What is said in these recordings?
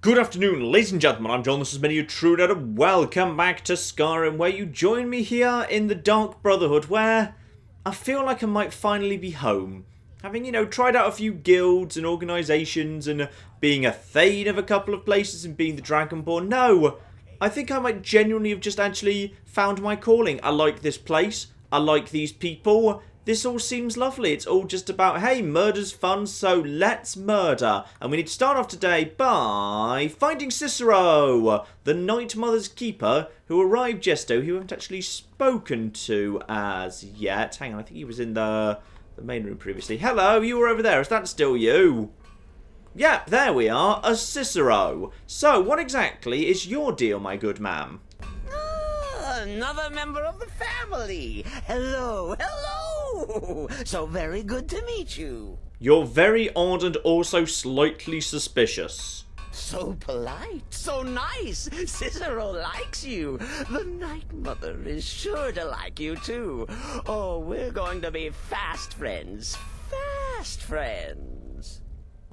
Good afternoon, ladies and gentlemen, I'm John, this is many a true nerd, and welcome back to Skyrim, where you join me here in the Dark Brotherhood, where I feel like I might finally be home. Having, tried out a few guilds and organisations, and being a Thane of a couple of places, and being the Dragonborn. No, I think I might genuinely have just actually found my calling. I like this place, I like these people. This all seems lovely. It's all just about, hey, murder's fun, so let's murder. And we need to start off today by finding Cicero, the Night Mother's keeper, who arrived yesterday, who we haven't actually spoken to as yet. Hang on, I think he was in the main room previously. Hello, you were over there. Is that still you? Yep, there we are, a Cicero. So, what exactly is your deal, my good ma'am? Another member of the family. Hello, hello. So very good to meet you. You're very odd and also slightly suspicious. So polite, so nice. Cicero likes you. The Night Mother is sure to like you too. Oh, we're going to be fast friends. Fast friends.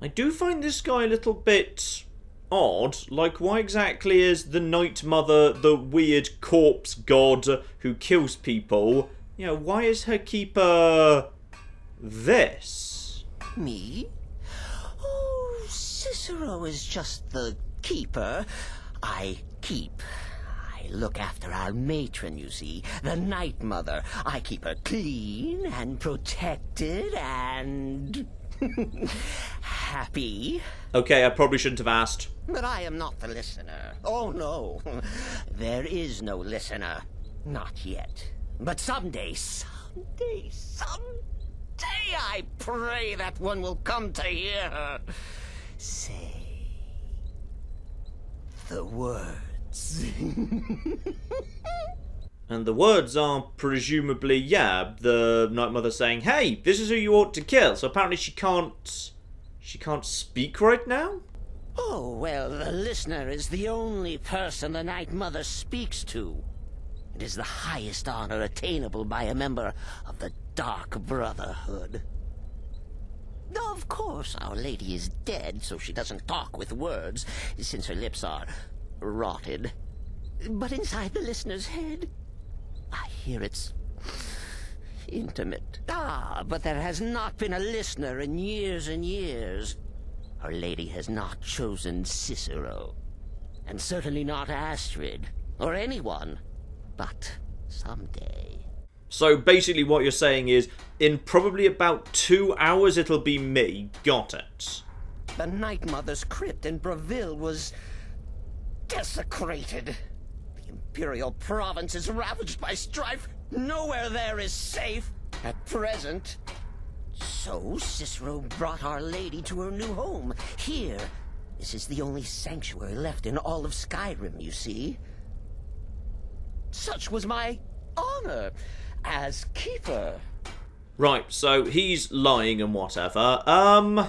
I do find this guy a little bit odd. Like, why exactly is the Night Mother the weird corpse god who kills people? Why is her keeper this? Me? Oh, Cicero is just the keeper. I keep. I look after our matron, you see, the Night Mother. I keep her clean and protected and happy. Okay, I probably shouldn't have asked. But I am not the listener. Oh, no. There is no listener. Not yet. But someday, I pray that one will come to hear her say the words. And the words are presumably, the Night Mother saying, hey, this is who you ought to kill. So apparently she can't speak right now? Oh, well, the listener is the only person the Night Mother speaks to. It is the highest honor attainable by a member of the Dark Brotherhood. Of course, Our Lady is dead, so she doesn't talk with words, since her lips are rotted. But inside the listener's head, I hear it's intimate. But there has not been a listener in years and years. Our Lady has not chosen Cicero, and certainly not Astrid, or anyone. But someday. So basically what you're saying is, in probably about 2 hours it'll be me. Got it. The Night Mother's crypt in Breville was desecrated. The Imperial province is ravaged by strife. Nowhere there is safe at present. So Cicero brought Our Lady to her new home. Here, this is the only sanctuary left in all of Skyrim, you see. Such was my honor as keeper. Right, so he's lying and whatever. How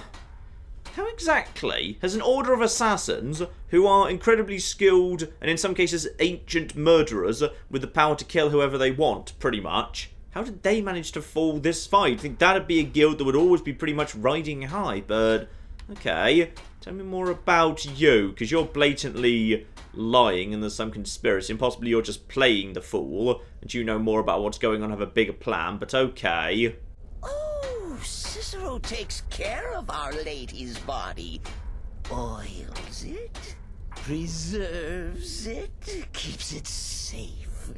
exactly has an order of assassins, who are incredibly skilled and in some cases ancient murderers with the power to kill whoever they want, pretty much, how did they manage to fall this far? You'd think that'd be a guild that would always be pretty much riding high, but okay. Tell me more about you, because you're blatantly lying and there's some conspiracy, and possibly you're just playing the fool, and you know more about what's going on, have a bigger plan, but okay. Oh, Cicero takes care of Our Lady's body. Oils it, preserves it, keeps it safe.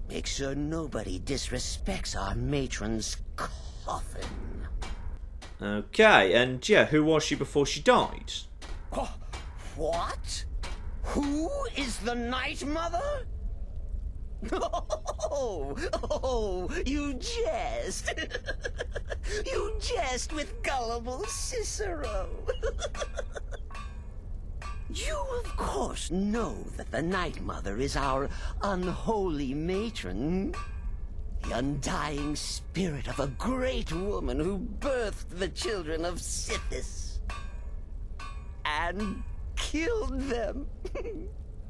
Makes sure nobody disrespects our matron's coffin. Okay, and who was she before she died? What? Who is the Night Mother? Oh, you jest. You jest with gullible Cicero. You, of course, know that the Night Mother is our unholy matron. The undying spirit of a great woman who birthed the children of Sithis. And killed them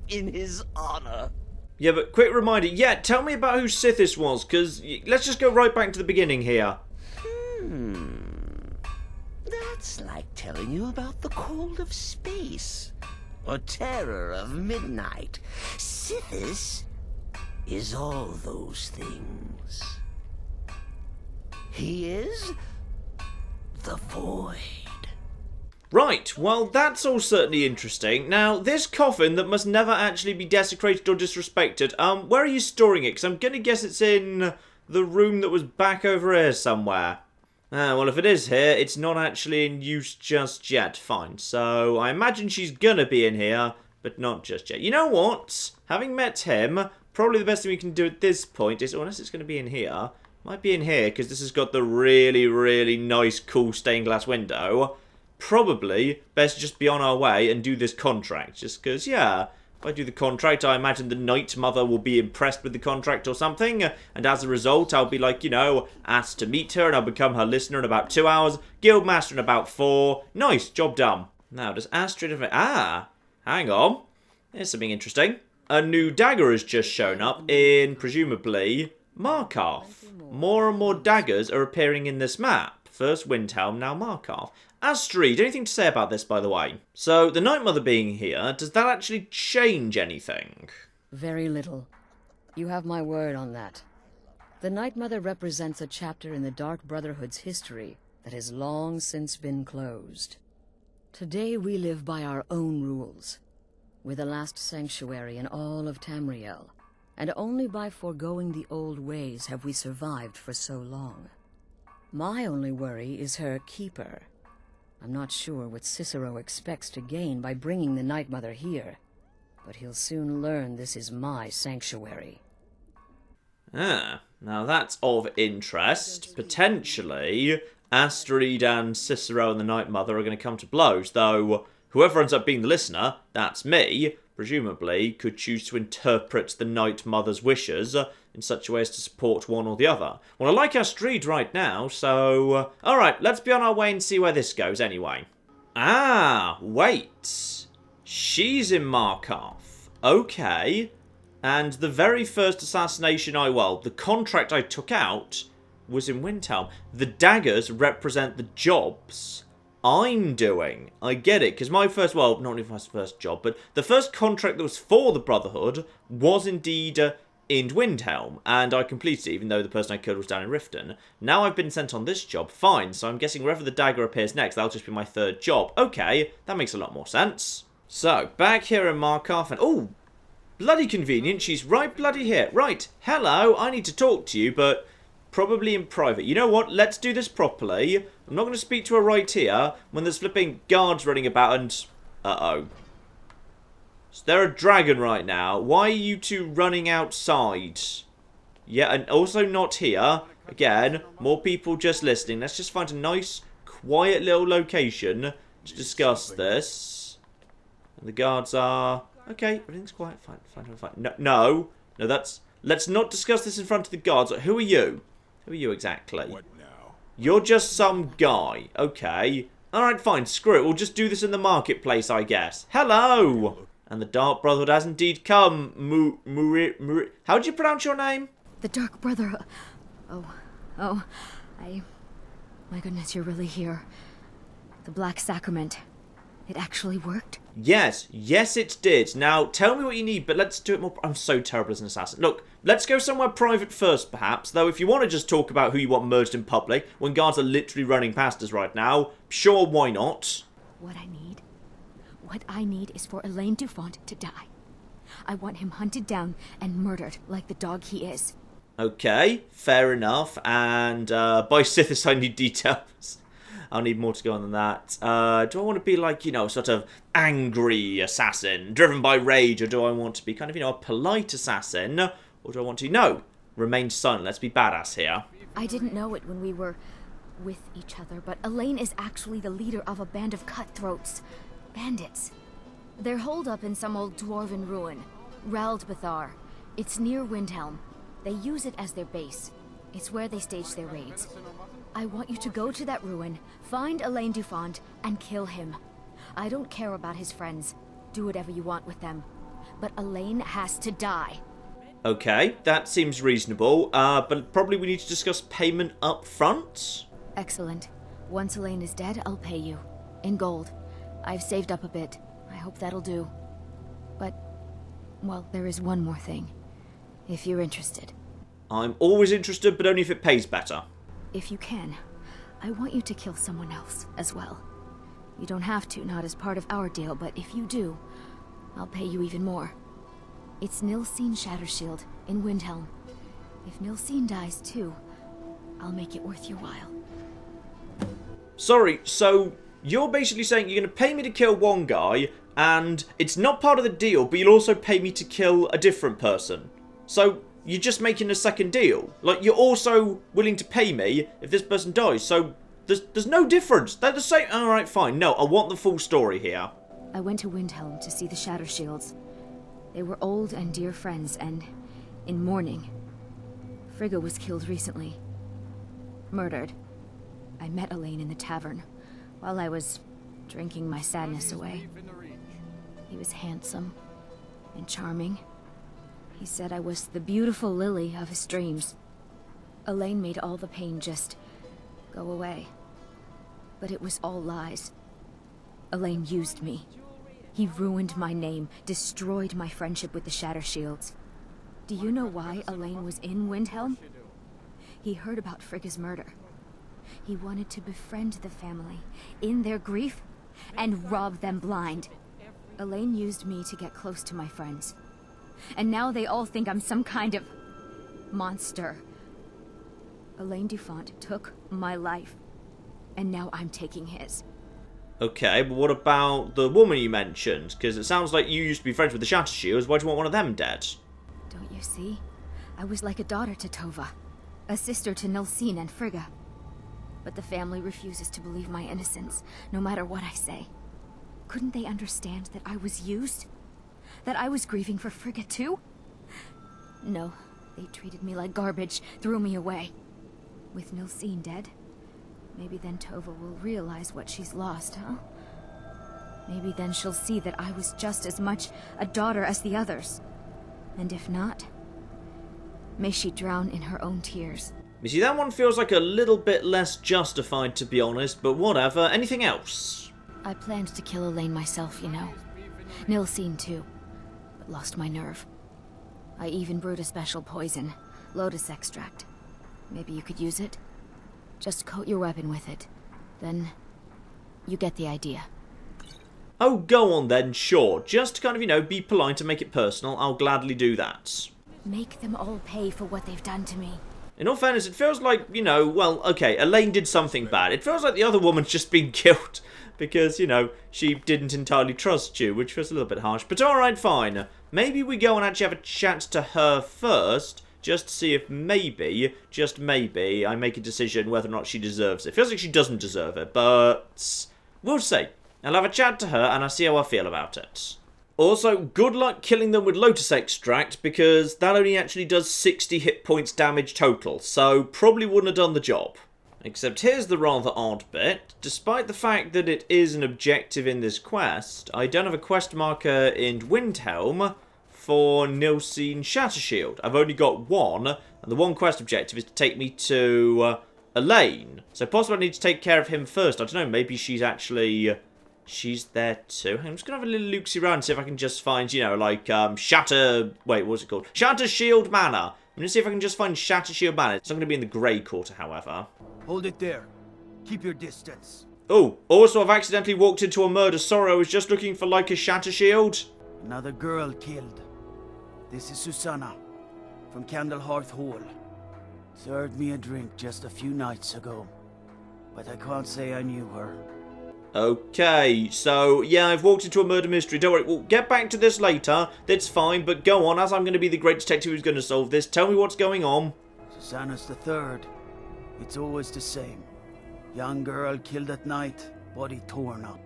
in his honor. Yeah, but quick reminder, tell me about who Sithis was, because let's just go right back to the beginning here. That's like telling you about the cold of space. or terror of midnight. Sithis is all those things. He is the void. Right, well, that's all certainly interesting. Now, this coffin that must never actually be desecrated or disrespected, where are you storing it? Because I'm going to guess it's in the room that was back over here somewhere. Well, if it is here, it's not actually in use just yet. Fine, so I imagine she's going to be in here, but not just yet. You know what? Having met him, probably the best thing we can do at this point is, unless it's going to be in here, might be in here, because this has got the really, really nice, cool stained glass window. Probably best just be on our way and do this contract. Just because, yeah, if I do the contract, I imagine the Night Mother will be impressed with the contract or something. And as a result, I'll be like, you know, asked to meet her and I'll become her listener in about 2 hours. Guildmaster in about 4. Nice, job done. Now, does Astrid have it? Ah, hang on. There's something interesting. A new dagger has just shown up in, presumably, Markarth. More and more daggers are appearing in this map. First Windhelm, now Markarth. Astrid, anything to say about this, by the way? So, the Night Mother being here, does that actually change anything? Very little. You have my word on that. The Night Mother represents a chapter in the Dark Brotherhood's history that has long since been closed. Today we live by our own rules. We're the last sanctuary in all of Tamriel, and only by foregoing the old ways have we survived for so long. My only worry is her keeper. I'm not sure what Cicero expects to gain by bringing the Night Mother here, but he'll soon learn this is my sanctuary. Ah, now that's of interest. Potentially, Astrid and Cicero and the Night Mother are going to come to blows, though whoever ends up being the listener, that's me, presumably could choose to interpret the Night Mother's wishes in such a way as to support one or the other. Well, I like Astrid right now, so... alright, let's be on our way and see where this goes anyway. Ah, wait. She's in Markarth. Okay. And the very first assassination the contract I took out was in Windhelm. The daggers represent the jobs I'm doing. I get it, because my first, well, not even my first job, but the first contract that was for the Brotherhood was indeed in Windhelm, and I completed it, even though the person I killed was down in Riften. Now I've been sent on this job, fine, so I'm guessing wherever the dagger appears next, that'll just be my third job. Okay, that makes a lot more sense. So, back here in Markarth, and oh, bloody convenient, she's right bloody here. Right, hello, I need to talk to you, but probably in private. You know what, let's do this properly. I'm not going to speak to her right here when there's flipping guards running about and... uh-oh. Is there a dragon right now? Why are you two running outside? Yeah, and also not here. Again, more people just listening. Let's just find a nice, quiet little location to discuss this. And the guards are... okay, everything's quiet. Fine. No, that's... let's not discuss this in front of the guards. Who are you? Who are you exactly? What now? You're just some guy. Okay. Alright, fine. Screw it. We'll just do this in the marketplace, I guess. Hello! And the Dark Brotherhood has indeed come. How do you pronounce your name? The Dark Brotherhood. Oh, my goodness, you're really here. The Black Sacrament. It actually worked? Yes, it did. Now, tell me what you need, but let's do it more... I'm so terrible as an assassin. Look, let's go somewhere private first, perhaps. Though, if you want to just talk about who you want merged in public, when guards are literally running past us right now, sure, why not? What I need is for Alain Dufont to die. I want him hunted down and murdered like the dog he is. Okay, fair enough. And by Sithis, I need details. I'll need more to go on than that. Do I want to be like, you know, sort of angry assassin, driven by rage, or do I want to be kind of, you know, a polite assassin? Or do I want to, no, remain silent, let's be badass here. I didn't know it when we were with each other, but Alain is actually the leader of a band of cutthroats. Bandits. They're holed up in some old Dwarven ruin, Raldbathar. It's near Windhelm. They use it as their base. It's where they stage their raids. I want you to go to that ruin, find Alain Dufont, and kill him. I don't care about his friends. Do whatever you want with them. But Alain has to die. Okay, that seems reasonable, but probably we need to discuss payment up front. Excellent. Once Alain is dead, I'll pay you. In gold. I've saved up a bit. I hope that'll do. But, well, there is one more thing. If you're interested. I'm always interested, but only if it pays better. If you can, I want you to kill someone else as well. You don't have to, not as part of our deal, but if you do, I'll pay you even more. It's Nilsine Shattershield in Windhelm. If Nilsine dies too, I'll make it worth your while. Sorry, so you're basically saying you're going to pay me to kill one guy, and it's not part of the deal, but you'll also pay me to kill a different person. So you're just making a second deal. Like, you're also willing to pay me if this person dies, so there's no difference. They're the same. Alright, fine. No, I want the full story here. I went to Windhelm to see the Shattershields. They were old and dear friends, and in mourning. Frigga was killed recently. Murdered. I met Alain in the tavern, while I was drinking my sadness away. He was handsome and charming. He said I was the beautiful lily of his dreams. Alain made all the pain just go away. But it was all lies. Alain used me. He ruined my name, destroyed my friendship with the Shattershields. Do you know why Alain was in Windhelm? He heard about Frigga's murder. He wanted to befriend the family in their grief and rob them blind. Alain used me to get close to my friends. And now they all think I'm some kind of monster. Alain Dufont took my life, and now I'm taking his. Okay, but what about the woman you mentioned? Because it sounds like you used to be friends with the Shattershields. Why do you want one of them dead? Don't you see? I was like a daughter to Tova, a sister to Nilsine and Frigga. But the family refuses to believe my innocence, no matter what I say. Couldn't they understand that I was used? That I was grieving for Frigga too? No, they treated me like garbage, threw me away. With Nilsine dead, maybe then Tova will realize what she's lost, huh? Maybe then she'll see that I was just as much a daughter as the others. And if not, may she drown in her own tears. You see, that one feels like a little bit less justified, to be honest, but whatever. Anything else? I planned to kill Alain myself, you know. Nilsine too, but lost my nerve. I even brewed a special poison, lotus extract. Maybe you could use it? Just coat your weapon with it. Then, you get the idea. Oh, go on then, sure. Just to kind of, you know, be polite and make it personal, I'll gladly do that. Make them all pay for what they've done to me. In all fairness, it feels like, you know, well, okay, Alain did something bad. It feels like the other woman's just been killed because, you know, she didn't entirely trust you, which feels a little bit harsh. But alright, fine. Maybe we go and actually have a chat to her first, just to see if maybe, just maybe, I make a decision whether or not she deserves it. It feels like she doesn't deserve it, but we'll see. I'll have a chat to her and I'll see how I feel about it. Also, good luck killing them with Lotus Extract, because that only actually does 60 hit points damage total, so probably wouldn't have done the job. Except here's the rather odd bit. Despite the fact that it is an objective in this quest, I don't have a quest marker in Windhelm for Nilsine Shattershield. I've only got one, and the one quest objective is to take me to Alain. So possibly I need to take care of him first. I don't know, maybe she's actually... she's there too. I'm just going to have a little look-see around and see if I can just find, you know, like, Shatter... wait, what's it called? Shattershield Manor. I'm going to see if I can just find Shattershield Manor. It's not going to be in the Grey Quarter, however. Hold it there. Keep your distance. Oh, also I've accidentally walked into a murder. Sorry, I was just looking for, like, a Shattershield. Another girl killed. This is Susanna, from Candlehearth Hall. Served me a drink just a few nights ago, but I can't say I knew her. Okay, so, yeah, I've walked into a murder mystery. Don't worry, we'll get back to this later. That's fine, but go on, as I'm going to be the great detective who's going to solve this. Tell me what's going on. Susanna's the third. It's always the same. Young girl killed at night, body torn up.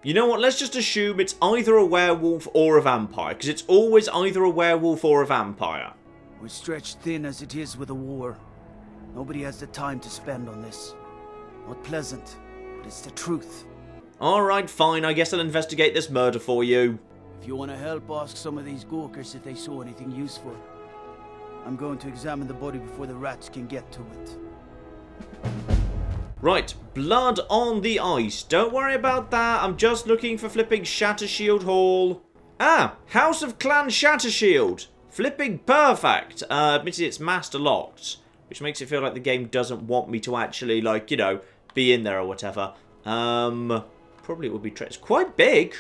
You know what, let's just assume it's either a werewolf or a vampire, because it's always either a werewolf or a vampire. We're stretched thin as it is with a war. Nobody has the time to spend on this. Not pleasant, but it's the truth. Alright, fine, I guess I'll investigate this murder for you. If you want to help, ask some of these gawkers if they saw anything useful. I'm going to examine the body before the rats can get to it. Right, blood on the ice. Don't worry about that. I'm just looking for flipping Shattershield Hall. Ah, House of Clan Shattershield. Flipping perfect. Admittedly, it's master locked, which makes it feel like the game doesn't want me to actually, like, you know, be in there or whatever. Probably it would be... It's quite big.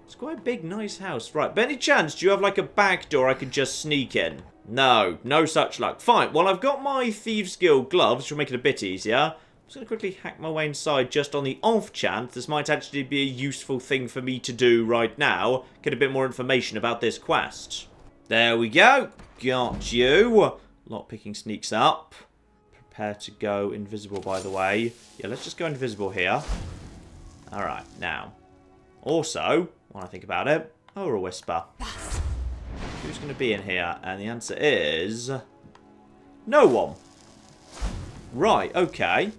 It's quite a big, nice house. Right, by any chance, do you have, like, a back door I could just sneak in? No, no such luck. Fine, well, I've got my Thieves Guild gloves, which will make it a bit easier. I'm just going to quickly hack my way inside just on the off chance this might actually be a useful thing for me to do right now. Get a bit more information about this quest. There we go. Got you. Lockpicking sneaks up. Prepare to go invisible, by the way. Yeah, let's just go invisible here. Alright, now. Also, when I think about it, Aura Whisper. Who's going to be in here? And the answer is... no one. Right, okay.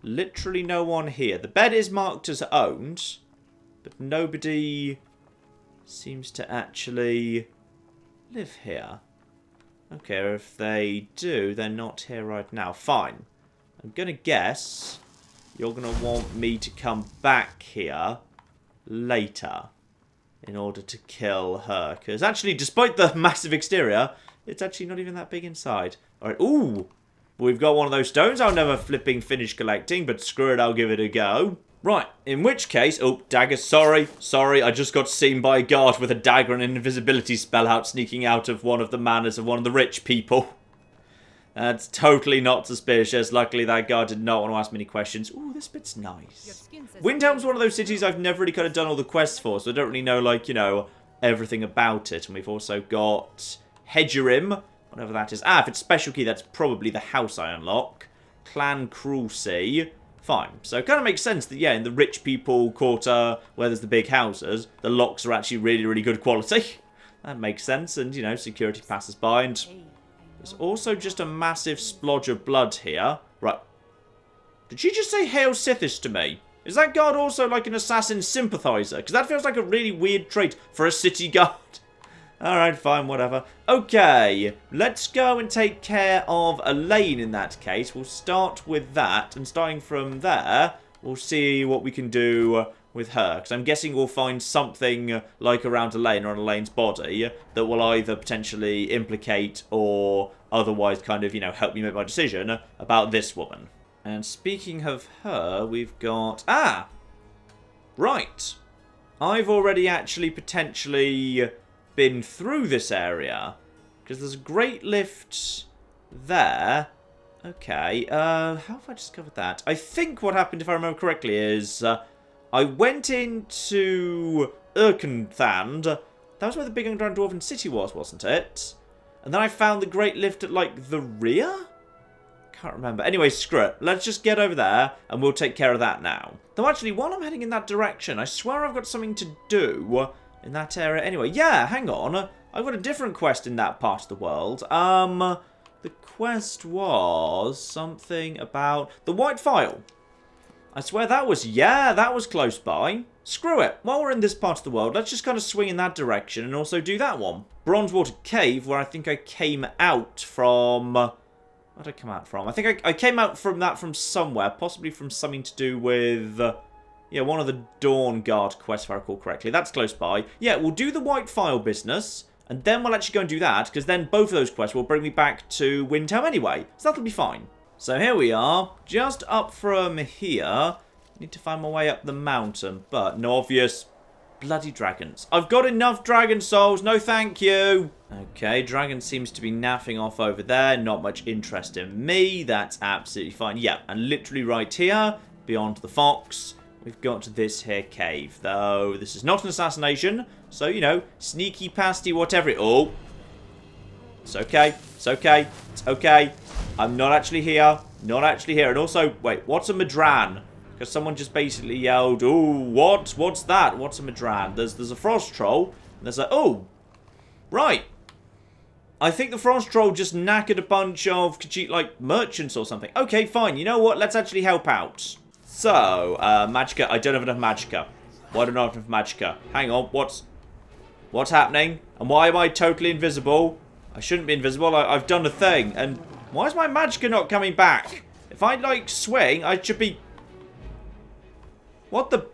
Literally no one here. The bed is marked as owned, but nobody seems to actually live here. Okay, if they do, they're not here right now. Fine. I'm going to guess you're going to want me to come back here later in order to kill her. Because actually, despite the massive exterior, it's actually not even that big inside. Alright, ooh! We've got one of those stones I'll never flipping finish collecting, but screw it, I'll give it a go. Right, in which case... oh, dagger, sorry, I just got seen by a guard with a dagger and an invisibility spell out sneaking out of one of the manors of one of the rich people. That's totally not suspicious. Luckily, that guard did not want to ask many questions. Ooh, this bit's nice. Windhelm's one of those cities I've never really kind of done all the quests for, so I don't really know, like, you know, everything about it. And we've also got Hedgerim, whatever that is. Ah, if it's special key, that's probably the house I unlock. Clan Cruelty. Fine. So it kind of makes sense that, yeah, in the rich people quarter, where there's the big houses, the locks are actually really, really good quality. That makes sense. And, you know, security passes by. And there's also just a massive splodge of blood here. Right. Did she just say Hail Sithis to me? Is that guard also like an assassin sympathizer? Because that feels like a really weird trait for a city guard. Alright, fine, whatever. Okay, let's go and take care of Alain in that case. We'll start with that, and starting from there, we'll see what we can do with her. Because I'm guessing we'll find something like around Alain or on Alain's body that will either potentially implicate or otherwise kind of, you know, help me make my decision about this woman. And speaking of her, we've got... ah! Right. I've already actually potentially been through this area. Because there's a great lift there. Okay, how have I discovered that? I think what happened, if I remember correctly, is I went into Erkenthand. That was where the big underground Dwarven city was, wasn't it? And then I found the great lift at, like, the rear? Can't remember. Anyway, screw it. Let's just get over there, and we'll take care of that now. Though, actually, while I'm heading in that direction, I swear I've got something to do in that area anyway. Yeah, hang on. I've got a different quest in that part of the world. The quest was something about the White Phial. I swear that was, yeah, that was close by. Screw it. While we're in this part of the world, let's just kind of swing in that direction and also do that one. Bronzewater Cave, where I think I came out from... where did I come out from? I think I came out from that from somewhere, possibly from something to do with... yeah, one of the Dawn Guard quests, if I recall correctly. That's close by. Yeah, we'll do the White Phial business, and then we'll actually go and do that, because then both of those quests will bring me back to Windhelm anyway. So that'll be fine. So here we are, just up from here. Need to find my way up the mountain, but no obvious bloody dragons. I've got enough dragon souls, no thank you. Okay, dragon seems to be naffing off over there. Not much interest in me. That's absolutely fine. Yeah, and literally right here, beyond the fox, we've got this here cave. Though this is not an assassination, so, you know, sneaky pasty, whatever it... oh. It's okay. It's okay. It's okay. I'm not actually here. Not actually here. And also, wait, what's a Madran? Because someone just basically yelled, ooh, what? What's that? What's a Madran? There's a frost troll. And there's a... oh. Right. I think the frost troll just knackered a bunch of Khajiit, like, merchants or something. Okay, fine. You know what? Let's actually help out. So, magicka. I don't have enough magicka. Why don't I have enough magicka? Hang on. What's happening? And why am I totally invisible? I shouldn't be invisible. I've done a thing. And why is my magicka not coming back? If I, like, swing, I should be... what the...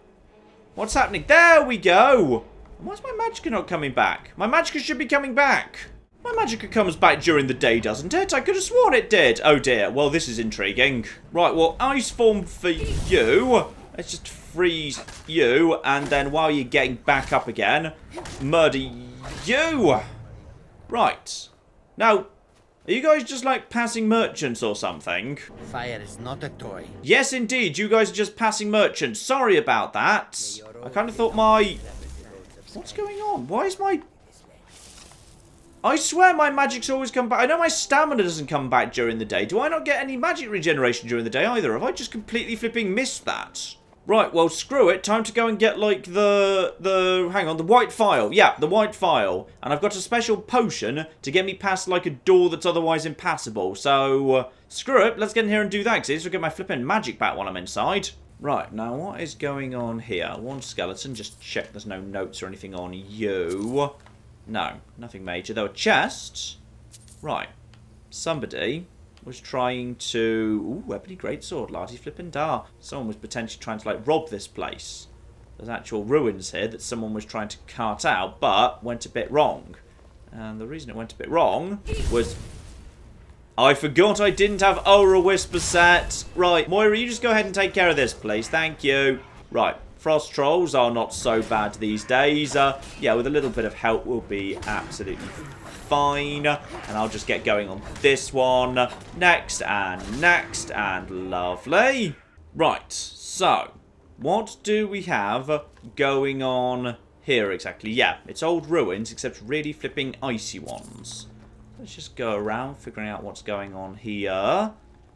what's happening? There we go! Why's my magicka not coming back? My magicka should be coming back. My magicka comes back during the day, doesn't it? I could have sworn it did. Oh dear. Well, this is intriguing. Right, well, ice form for you. Let's just freeze you. And then while you're getting back up again, murder you. Right. Now, are you guys just like passing merchants or something? Fire is not a toy. Yes, indeed. You guys are just passing merchants. Sorry about that. I kind of thought my... What's going on? Why is my... I swear my magic's always come back. I know my stamina doesn't come back during the day. Do I not get any magic regeneration during the day either? Have I just completely flipping missed that? Right, well, screw it. Time to go and get, like, hang on, the white phial. Yeah, the white phial. And I've got a special potion to get me past, like, a door that's otherwise impassable. So, screw it. Let's get in here and do that, because I need to get my flipping magic back while I'm inside. Right, now what is going on here? One skeleton. Just check there's no notes or anything on you. No, nothing major. Though a chest. Right. Somebody was trying to... Ooh, ebony greatsword, lardy flippin' dar. Someone was potentially trying to, like, rob this place. There's actual ruins here that someone was trying to cart out, but went a bit wrong. And the reason it went a bit wrong was... I forgot I didn't have Aura Whisper set. Right, Moira, you just go ahead and take care of this, please. Thank you. Right. Frost trolls are not so bad these days. Yeah, with a little bit of help, we'll be absolutely fine. And I'll just get going on this one. Next, and lovely. Right, so, what do we have going on here exactly? Yeah, it's old ruins, except really flipping icy ones. Let's just go around, figuring out what's going on here.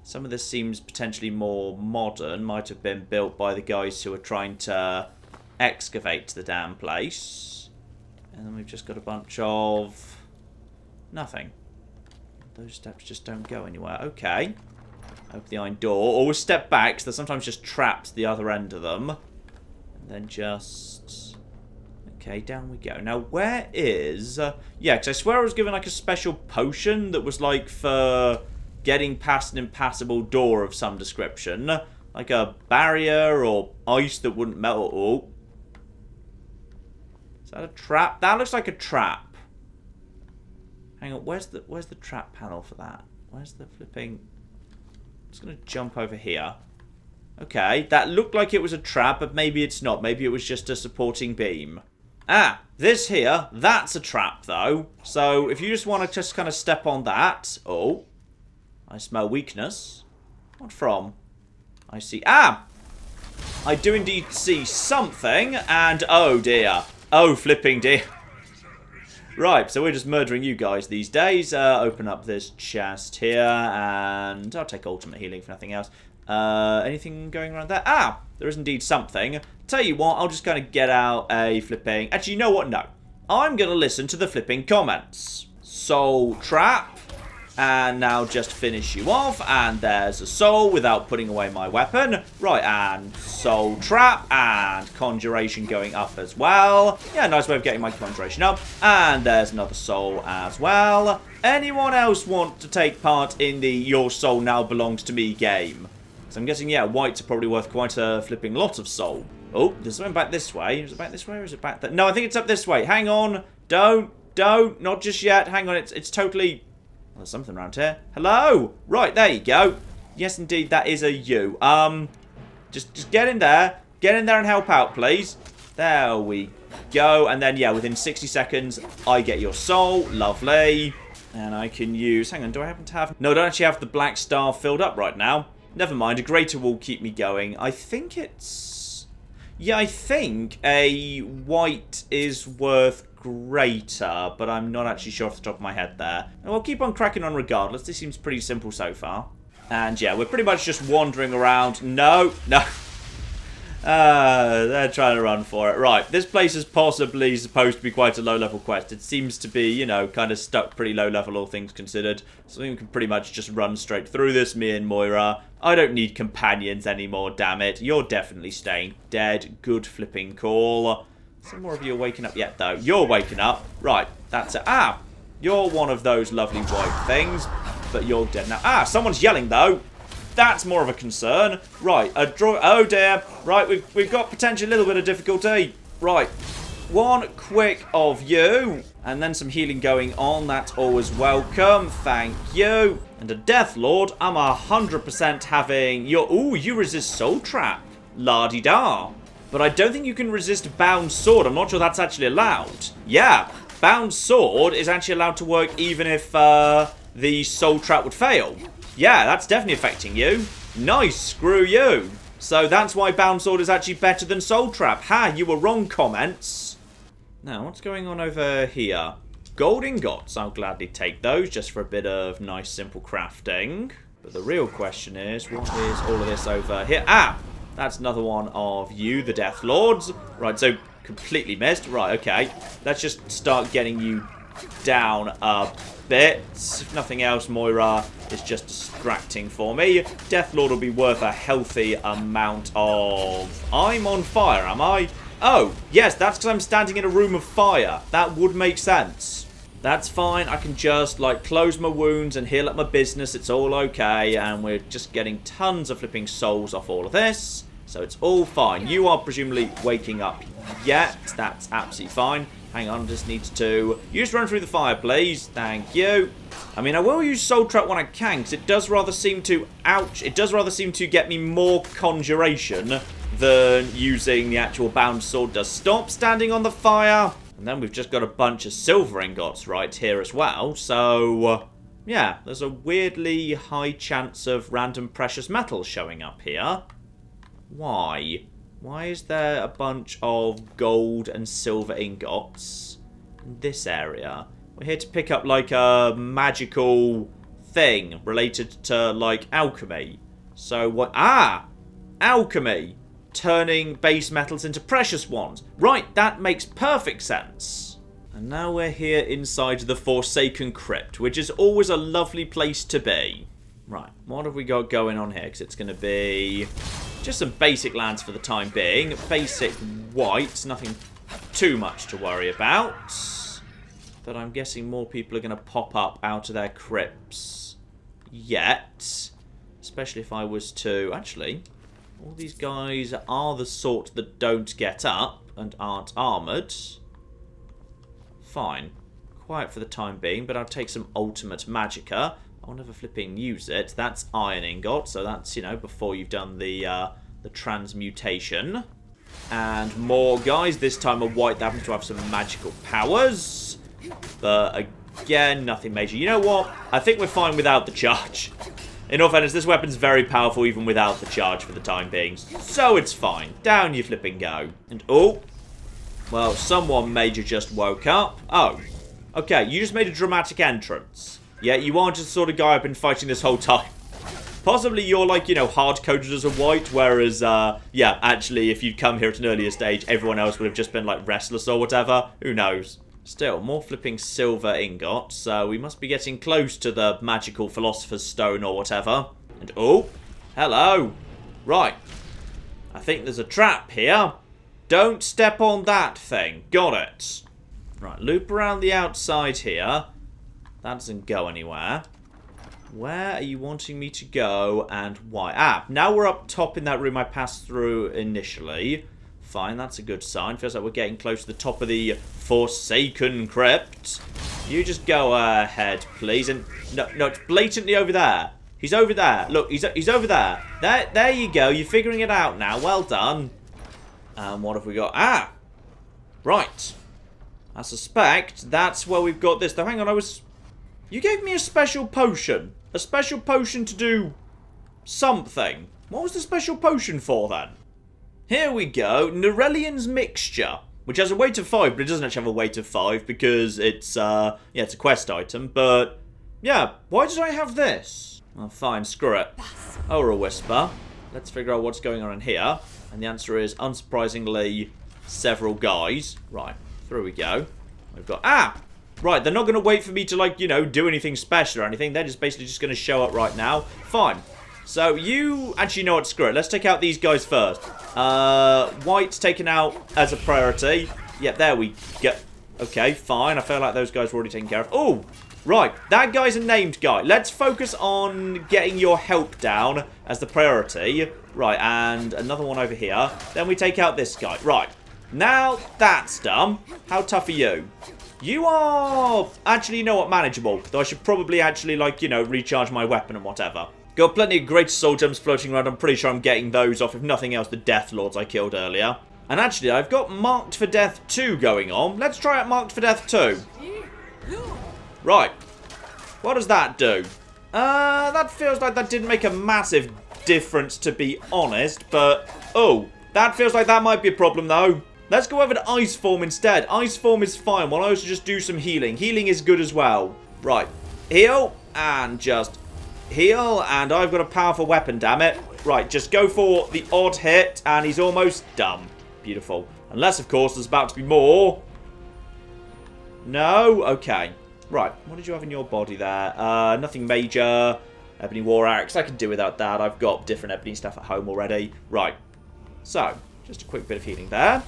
Some of this seems potentially more modern. Might have been built by the guys who are trying to excavate the damn place. And then we've just got a bunch of... nothing. Those steps just don't go anywhere. Okay. Open the iron door. Always step back, because they're sometimes just trapped at the other end of them. And then just... okay, down we go. Now, where is... yeah, because I swear I was given, like, a special potion that was, like, for... getting past an impassable door of some description. Like a barrier or ice that wouldn't melt. Oh. Is that a trap? That looks like a trap. Hang on, where's the trap panel for that? Where's the flipping... I'm just going to jump over here. Okay, that looked like it was a trap, but maybe it's not. Maybe it was just a supporting beam. Ah, this here, that's a trap, though. So, if you just want to just kind of step on that... oh. I smell weakness. What from? I see... ah! I do indeed see something, and oh dear. Oh, flipping dear. Right, so we're just murdering you guys these days. Open up this chest here, and I'll take ultimate healing for nothing else. Anything going around there? Ah! There is indeed something. Tell you what, I'll just kind of get out a flipping... actually, you know what? No. I'm going to listen to the flipping comments. Soul trap. And now just finish you off. And there's a soul without putting away my weapon. Right, and soul trap. And conjuration going up as well. Yeah, nice way of getting my conjuration up. And there's another soul as well. Anyone else want to take part in the your soul now belongs to me game? So I'm guessing, yeah, whites are probably worth quite a flipping lot of soul. Oh, there's something back this way. Is it back this way or is it back there? No, I think it's up this way. Hang on. Don't. Not just yet. Hang on. It's totally... well, there's something around here. Hello! Right, there you go. Yes, indeed, that is a you. Just get in there. Get in there and help out, please. There we go. And then, yeah, within 60 seconds, I get your soul. Lovely. And I can use... hang on, do I happen to have... no, I don't actually have the black star filled up right now. Never mind, a greater will keep me going. I think it's... yeah, I think a white is worth... greater, but I'm not actually sure off the top of my head there. And we'll keep on cracking on regardless. This seems pretty simple so far. And yeah, we're pretty much just wandering around. No. They're trying to run for it. Right, this place is possibly supposed to be quite a low-level quest. It seems to be, you know, kind of stuck pretty low-level, all things considered. So we can pretty much just run straight through this, me and Moira. I don't need companions anymore, damn it. You're definitely staying dead. Good flipping call. Some more of you are waking up yet, though. You're waking up. Right, that's it. Ah, you're one of those lovely white things, but you're dead now. Ah, someone's yelling, though. That's more of a concern. Right, a draw. Oh, dear. Right, we've got potentially a little bit of difficulty. Right. one quick of you. And then some healing going on. That's always welcome. Thank you. And a Death Lord. I'm 100% having your... Ooh, you resist Soul Trap. La-di-da. But I don't think you can resist Bound Sword. I'm not sure that's actually allowed. Yeah, Bound Sword is actually allowed to work even if the Soul Trap would fail. Yeah, that's definitely affecting you. Nice, screw you. So that's why Bound Sword is actually better than Soul Trap. Ha, you were wrong, comments. Now, what's going on over here? Gold ingots. I'll gladly take those just for a bit of nice, simple crafting. But the real question is, what is all of this over here? Ah, that's another one of you, the Death Lords. Right, so completely missed. Right, okay. Let's just start getting you down a bit. If nothing else, Moira is just distracting for me. Death Lord will be worth a healthy amount of... I'm on fire, am I? Oh, yes, that's because I'm standing in a room of fire. That would make sense. That's fine. I can just, like, close my wounds and heal up my business. It's all okay. And we're just getting tons of flipping souls off all of this. So it's all fine. You are presumably waking up yet. That's absolutely fine. Hang on, just needs to... You just run through the fire, please. Thank you. I mean, I will use Soul Trap when I can, because it does rather seem to... Ouch. It does rather seem to get me more conjuration than using the actual Bound Sword does. Stop standing on the fire. And then we've just got a bunch of silver ingots right here as well. So, yeah, there's a weirdly high chance of random precious metals showing up here. Why? Why is there a bunch of gold and silver ingots in this area? We're here to pick up, like, a magical thing related to, like, alchemy. So, what? Ah! Alchemy! Turning base metals into precious ones. Right, that makes perfect sense. And now we're here inside the Forsaken Crypt, which is always a lovely place to be. Right, what have we got going on here? Because it's going to be just some basic lands for the time being. Basic white, nothing too much to worry about. But I'm guessing more people are going to pop up out of their crypts yet. Especially if I was to... Actually... All these guys are the sort that don't get up and aren't armoured. Fine. Quiet for the time being, but I'll take some ultimate magicka. I'll never flipping use it. That's iron ingot, so that's, you know, before you've done the transmutation. And more guys, this time a white that happens to have some magical powers. But again, nothing major. You know what? I think we're fine without the charge. In all fairness, this weapon's very powerful even without the charge for the time being. So it's fine. Down you flipping go. And oh, well, someone major just woke up. Oh, okay, you just made a dramatic entrance. Yeah, you aren't just the sort of guy I've been fighting this whole time. Possibly you're like, you know, hard-coded as a white, whereas, yeah, actually, if you'd come here at an earlier stage, everyone else would have just been, like, restless or whatever. Who knows? Still, more flipping silver ingots, so we must be getting close to the magical Philosopher's Stone or whatever. And, oh, hello. Right. I think there's a trap here. Don't step on that thing. Got it. Right, loop around the outside here. That doesn't go anywhere. Where are you wanting me to go and why? Ah, now we're up top in that room I passed through initially. Fine, that's a good sign. Feels like we're getting close to the top of the Forsaken Crypt. You just go ahead, please. And no, it's blatantly over there. He's over there. Look, he's over there. There you go. You're figuring it out now. Well done. And what have we got? Ah, right. I suspect that's where we've got this. Though, hang on, you gave me a special potion. A special potion to do something. What was the special potion for, then? Here we go. Nerelian's Mixture. Which has a weight of 5, but it doesn't actually have a weight of 5 because it's, yeah, it's a quest item. But, yeah, why did I have this? Well, fine, screw it. Or a whisper. Let's figure out what's going on in here. And the answer is, unsurprisingly, several guys. Right, through we go. We've got... Ah! Right, they're not going to wait for me to, like, you know, do anything special or anything. They're just basically just going to show up right now. Fine. So, you... Actually, know what? Screw it. Let's take out these guys first. White's taken out as a priority. Yep, there we go. Okay, fine. I feel like those guys were already taken care of. Oh, right. That guy's a named guy. Let's focus on getting your help down as the priority. Right, and another one over here. Then we take out this guy. Right. Now, that's dumb. How tough are you? You are... Actually, you know what? Manageable. Though I should probably actually, like, you know, recharge my weapon and whatever. Got plenty of great soul gems floating around. I'm pretty sure I'm getting those off, if nothing else, the Death Lords I killed earlier. And actually, I've got Marked for Death 2 going on. Let's try out Marked for Death 2. Right. What does that do? That feels like that didn't make a massive difference, to be honest. But, oh, that feels like that might be a problem, though. Let's go over to Ice Form instead. Ice Form is fine. We'll also just do some healing. Healing is good as well. Right. Heal, and just heal. And I've got a powerful weapon, damn it. Right, just go for the odd hit, and he's almost done. Beautiful. Unless, of course, there's about to be more. No? Okay. Right, what did you have in your body there? Nothing major. Ebony War Axe. I can do without that. I've got different ebony stuff at home already. Right. So, just a quick bit of healing there.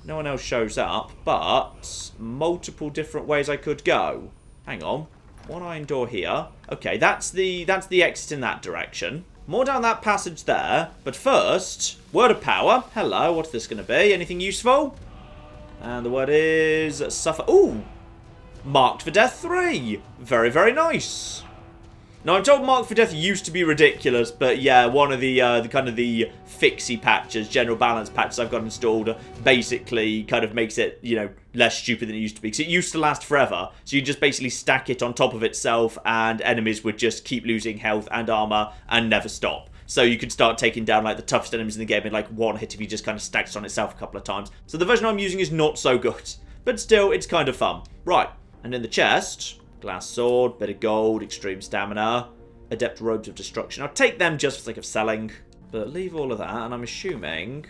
No one else shows up, but multiple different ways I could go. Hang on. One iron door here. Okay, that's the exit in that direction. More down that passage there. But first, word of power. Hello, what's this going to be? Anything useful? And the word is suffer. Ooh! Marked for Death 3. Very, very nice. Now, I'm told Marked for Death used to be ridiculous, but yeah, one of the kind of the fixie patches, general balance patches I've got installed, basically kind of makes it, you know, less stupid than it used to be. Because it used to last forever, so you just basically stack it on top of itself, and enemies would just keep losing health and armor and never stop. So you could start taking down like the toughest enemies in the game in like one hit if you just kind of stacked it on itself a couple of times. So the version I'm using is not so good, but still, it's kind of fun. Right, and in the chest, glass sword, bit of gold, extreme stamina, adept robes of destruction. I'll take them just for the sake of selling, but leave all of that, and I'm assuming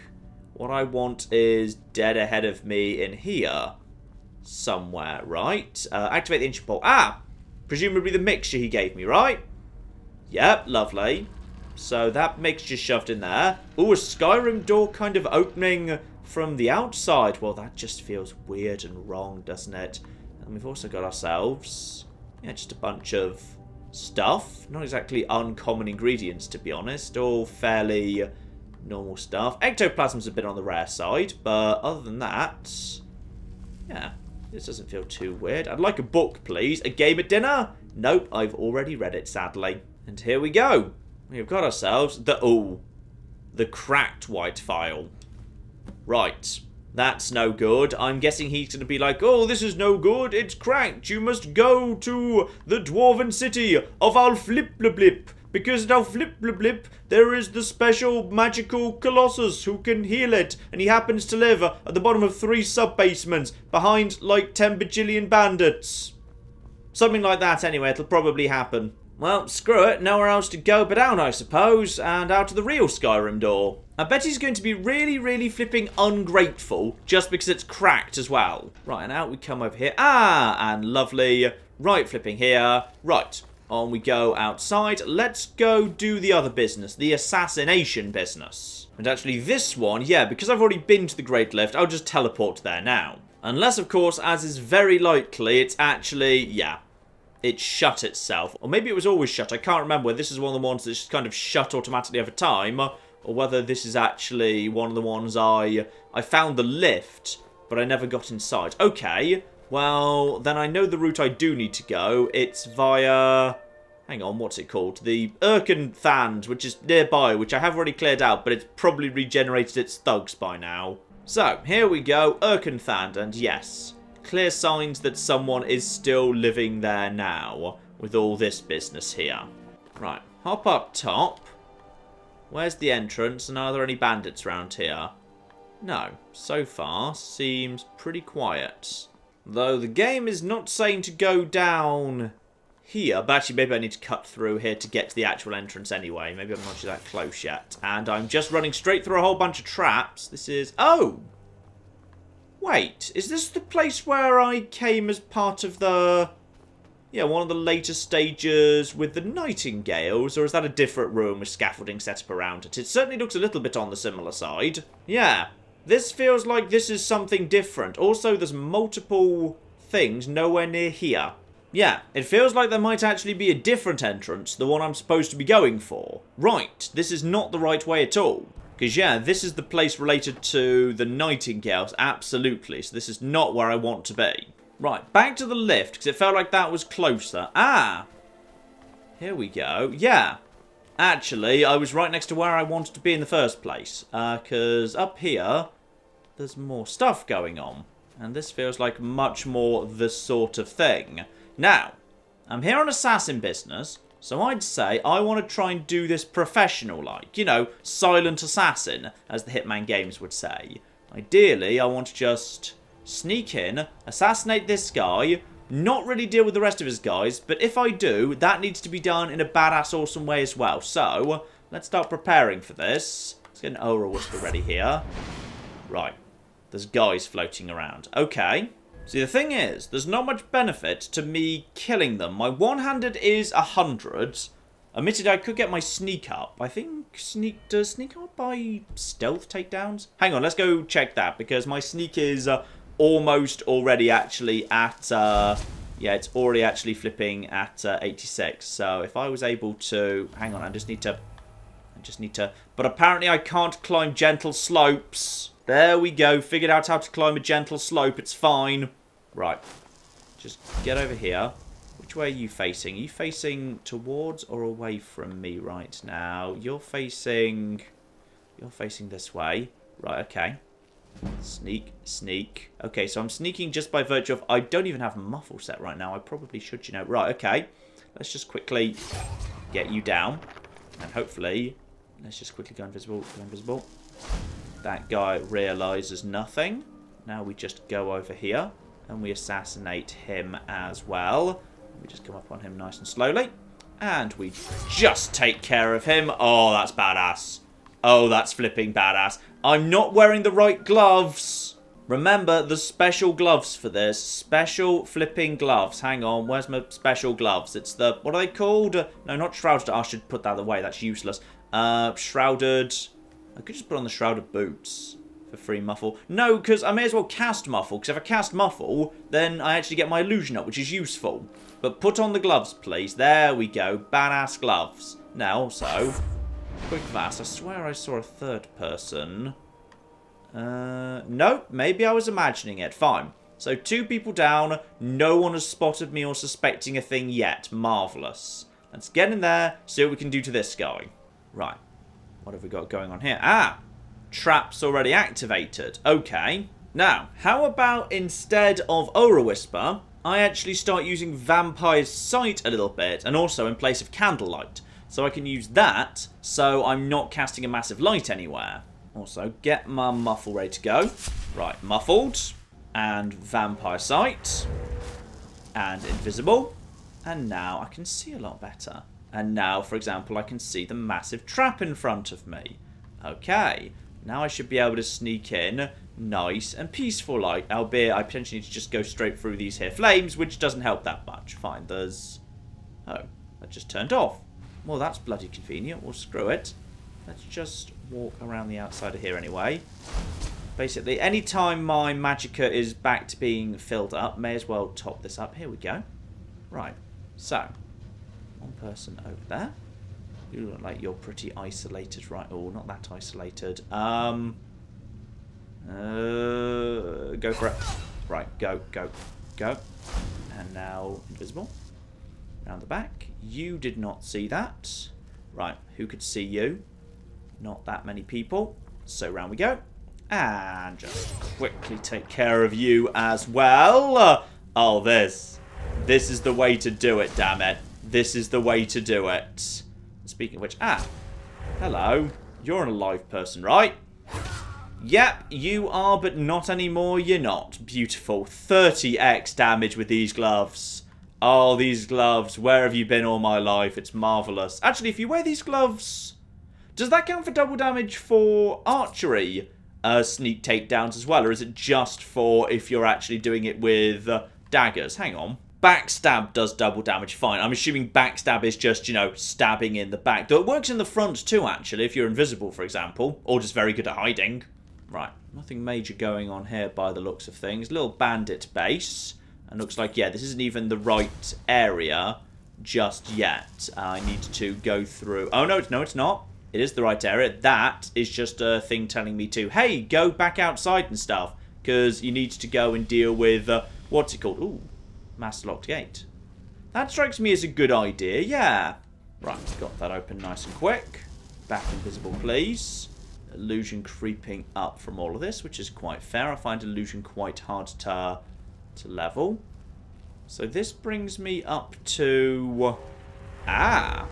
what I want is dead ahead of me in here somewhere, right? Activate the ancient bolt. Ah! Presumably the mixture he gave me, right? Yep, lovely. So that mixture shoved in there. Ooh, a Skyrim door kind of opening from the outside. Well, that just feels weird and wrong, doesn't it? And we've also got ourselves, yeah, just a bunch of stuff. Not exactly uncommon ingredients, to be honest. All fairly normal stuff. Ectoplasm's a bit on the rare side, but other than that, yeah, this doesn't feel too weird. I'd like a book, please. A game at dinner? Nope, I've already read it, sadly. And here we go. We've got ourselves the cracked white phial. Right. That's no good. I'm guessing he's going to be like, oh, this is no good. It's cracked. You must go to the Dwarven city of Alfliplablip. Because at Alfliplablip, there is the special magical colossus who can heal it. And he happens to live at the bottom of 3 sub-basements behind like 10 bajillion bandits. Something like that anyway. It'll probably happen. Well, screw it. Nowhere else to go but down, I suppose. And out of the real Skyrim door. I bet he's going to be really, really flipping ungrateful just because it's cracked as well. Right, and out we come over here. Ah, and lovely. Right, flipping here. Right, on we go outside. Let's go do the other business, the assassination business. And actually this one, yeah, because I've already been to the Great Lift, I'll just teleport there now. Unless, of course, as is very likely, it's actually, yeah, it shut itself. Or maybe it was always shut. I can't remember whether this is one of the ones that's just kind of shut automatically over time, or whether this is actually one of the ones I found the lift, but I never got inside. Okay, well, then I know the route I do need to go. It's via... Hang on, what's it called? The Erkenthand, which is nearby, which I have already cleared out, but it's probably regenerated its thugs by now. So, here we go, Erkenthand, and yes, clear signs that someone is still living there now, with all this business here. Right, hop up top. Where's the entrance, and are there any bandits around here? No, so far seems pretty quiet. Though the game is not saying to go down here, but actually maybe I need to cut through here to get to the actual entrance anyway. Maybe I'm not that close yet. And I'm just running straight through a whole bunch of traps. This is... Oh! Wait, is this the place where I came as part of the... Yeah, one of the later stages with the Nightingales, or is that a different room with scaffolding set up around it? It certainly looks a little bit on the similar side. Yeah, this feels like this is something different. Also, there's multiple things nowhere near here. Yeah, it feels like there might actually be a different entrance, the one I'm supposed to be going for. Right, this is not the right way at all. Because, yeah, this is the place related to the Nightingales, absolutely. So this is not where I want to be. Right, back to the lift, because it felt like that was closer. Ah! Here we go. Yeah. Actually, I was right next to where I wanted to be in the first place. Because up here, there's more stuff going on. And this feels like much more the sort of thing. Now, I'm here on assassin business. So I'd say I want to try and do this professional-like. You know, silent assassin, as the Hitman games would say. Ideally, I want to just sneak in, assassinate this guy, not really deal with the rest of his guys, but if I do, that needs to be done in a badass, awesome way as well. So, let's start preparing for this. Let's get an Aura Whisper ready here. Right. There's guys floating around. Okay. See, the thing is, there's not much benefit to me killing them. My one-handed is 100. Admitted, I could get my sneak up. I think does sneak up by stealth takedowns? Hang on, let's go check that, because my sneak is almost already actually at... yeah, it's already actually flipping at 86. So if I was able to... Hang on, I just need to... But apparently I can't climb gentle slopes. There we go. Figured out how to climb a gentle slope. It's fine. Right. Just get over here. Which way are you facing? Are you facing towards or away from me right now? You're facing this way. Right, okay. Sneak, sneak. Okay, so I'm sneaking just by virtue of... I don't even have muffle set right now. I probably should, you know. Right, okay. Let's just quickly get you down. And hopefully... Let's just quickly go invisible. Go invisible. That guy realises nothing. Now we just go over here. And we assassinate him as well. We just come up on him nice and slowly. And we just take care of him. Oh, that's badass. Oh, that's flipping badass. I'm not wearing the right gloves. Remember, the special gloves for this. Special flipping gloves. Hang on, where's my special gloves? It's the... What are they called? No, not shrouded. I should put that away. That's useless. Shrouded... I could just put on the shrouded boots for free muffle. No, because I may as well cast muffle. Because if I cast muffle, then I actually get my illusion up, which is useful. But put on the gloves, please. There we go. Badass gloves. Now, also... Quick fast. I swear I saw a third person. Nope. Maybe I was imagining it. Fine. So 2 people down. No one has spotted me or suspecting a thing yet. Marvellous. Let's get in there. See what we can do to this guy. Right. What have we got going on here? Ah! Traps already activated. Okay. Now, how about instead of Aura Whisper, I actually start using Vampire's Sight a little bit. And also in place of Candlelight. So I can use that, so I'm not casting a massive light anywhere. Also, get my muffle ready to go. Right, muffled. And Vampire Sight. And invisible. And now I can see a lot better. And now, for example, I can see the massive trap in front of me. Okay. Now I should be able to sneak in nice and peaceful like. Albeit I potentially need to just go straight through these here flames, which doesn't help that much. Fine, there's... Oh, that just turned off. Well, that's bloody convenient. Well, screw it. Let's just walk around the outside of here anyway. Basically, anytime my magicka is back to being filled up, may as well top this up. Here we go. Right. So, one person over there. You look like you're pretty isolated, right? Oh, not that isolated. Go for it. Right, go, go, go. And now, invisible. Round the back. You did not see that. Right, who could see you? Not that many people. So round we go. And just quickly take care of you as well. Oh, this is the way to do it, damn it. This is the way to do it. Speaking of which, hello. You're an alive person, right? Yep, you are, but not anymore. You're not. Beautiful. 30x damage with these gloves. Oh, these gloves. Where have you been all my life? It's marvellous. Actually, if you wear these gloves... Does that count for double damage for archery sneak takedowns as well? Or is it just for if you're actually doing it with daggers? Hang on. Backstab does double damage. Fine. I'm assuming backstab is just, you know, stabbing in the back. Though it works in the front too, actually, if you're invisible, for example. Or just very good at hiding. Right. Nothing major going on here by the looks of things. Little bandit base. And looks like, yeah, this isn't even the right area just yet. I need to go through... Oh, no, it's not. It is the right area. That is just a thing telling me to, hey, go back outside and stuff. Because you need to go and deal with, what's it called? Ooh, master locked gate. That strikes me as a good idea, yeah. Right, got that open nice and quick. Back invisible, please. Illusion creeping up from all of this, which is quite fair. I find illusion quite hard to level. So this brings me up to... I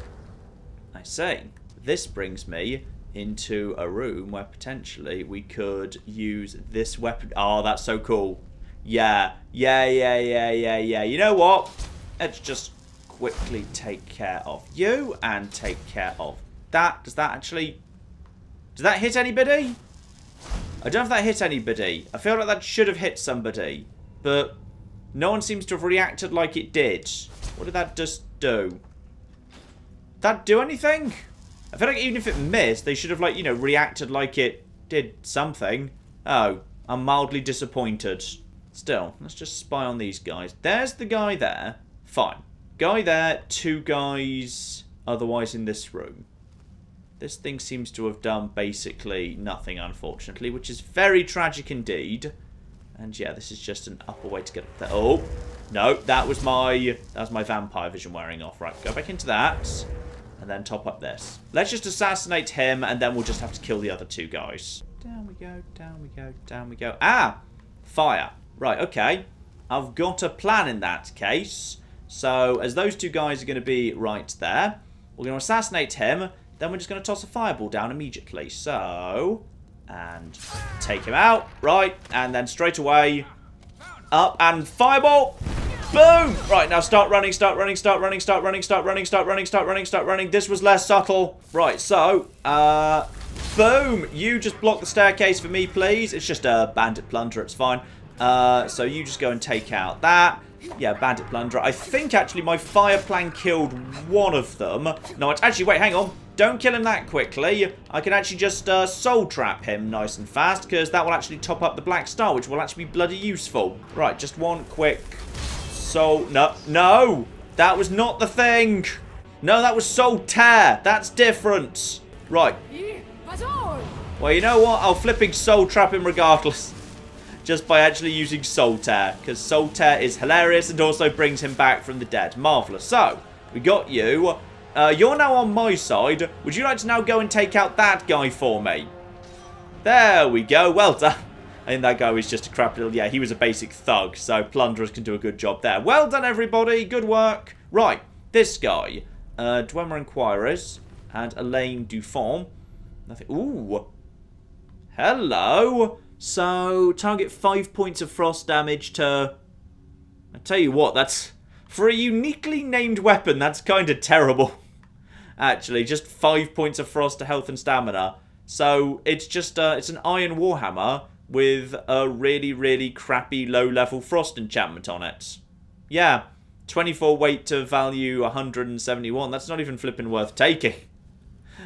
see. This brings me into a room where potentially we could use this weapon. Oh, that's so cool. Yeah. You know what? Let's just quickly take care of you and take care of that. Does that hit anybody? I don't know if that hit anybody. I feel like that should have hit somebody. But no one seems to have reacted like it did. What did that just do? Did that do anything? I feel like even if it missed, they should have, like, you know, reacted like it did something. Oh, I'm mildly disappointed. Still, let's just spy on these guys. There's the guy there. Fine. Guy there, 2 guys otherwise in this room. This thing seems to have done basically nothing, unfortunately, which is very tragic indeed. And yeah, this is just an upper way to get up there. Oh, no, that was my vampire vision wearing off. Right, go back into that. And then top up this. Let's just assassinate him, and then we'll just have to kill the other 2 guys. Down we go, down we go, down we go. Ah! Fire. Right, okay. I've got a plan in that case. So, as those 2 guys are going to be right there, we're going to assassinate him, then we're just going to toss a fireball down immediately. So, and take him out. Right, and then straight away, up and fireball! Boom! Right, now start running, start running, start running, start running, start running, start running, start running, start running. This was less subtle. Right, so, boom! You just block the staircase for me, please. It's just a bandit plunder, it's fine. So you just go and take out that. Yeah, bandit plunder. I think, actually, my fire plan killed one of them. No, it's actually, wait, hang on. Don't kill him that quickly. I can actually just soul trap him nice and fast, because that will actually top up the black star, which will actually be bloody useful. Right, just one quick... Soul... No! That was not the thing! No, that was soul tear! That's different! Right. Well, you know what? I'll flipping soul trap him regardless. Just by actually using soul tear. Because soul tear is hilarious and also brings him back from the dead. Marvellous. So, we got you. You're now on my side. Would you like to now go and take out that guy for me? There we go. Well done. I think that guy was just a crap little... Yeah, he was a basic thug, so plunderers can do a good job there. Well done, everybody. Good work. Right, this guy. Dwemer Inquirers and Alain Dufont. Nothing... Ooh. Hello. So, target 5 points of frost damage to... I tell you what, that's... For a uniquely named weapon, that's kind of terrible. Actually, just 5 points of frost to health and stamina. So, it's just... it's an iron warhammer... with a really, really crappy low-level frost enchantment on it. Yeah, 24 weight to value 171. That's not even flipping worth taking.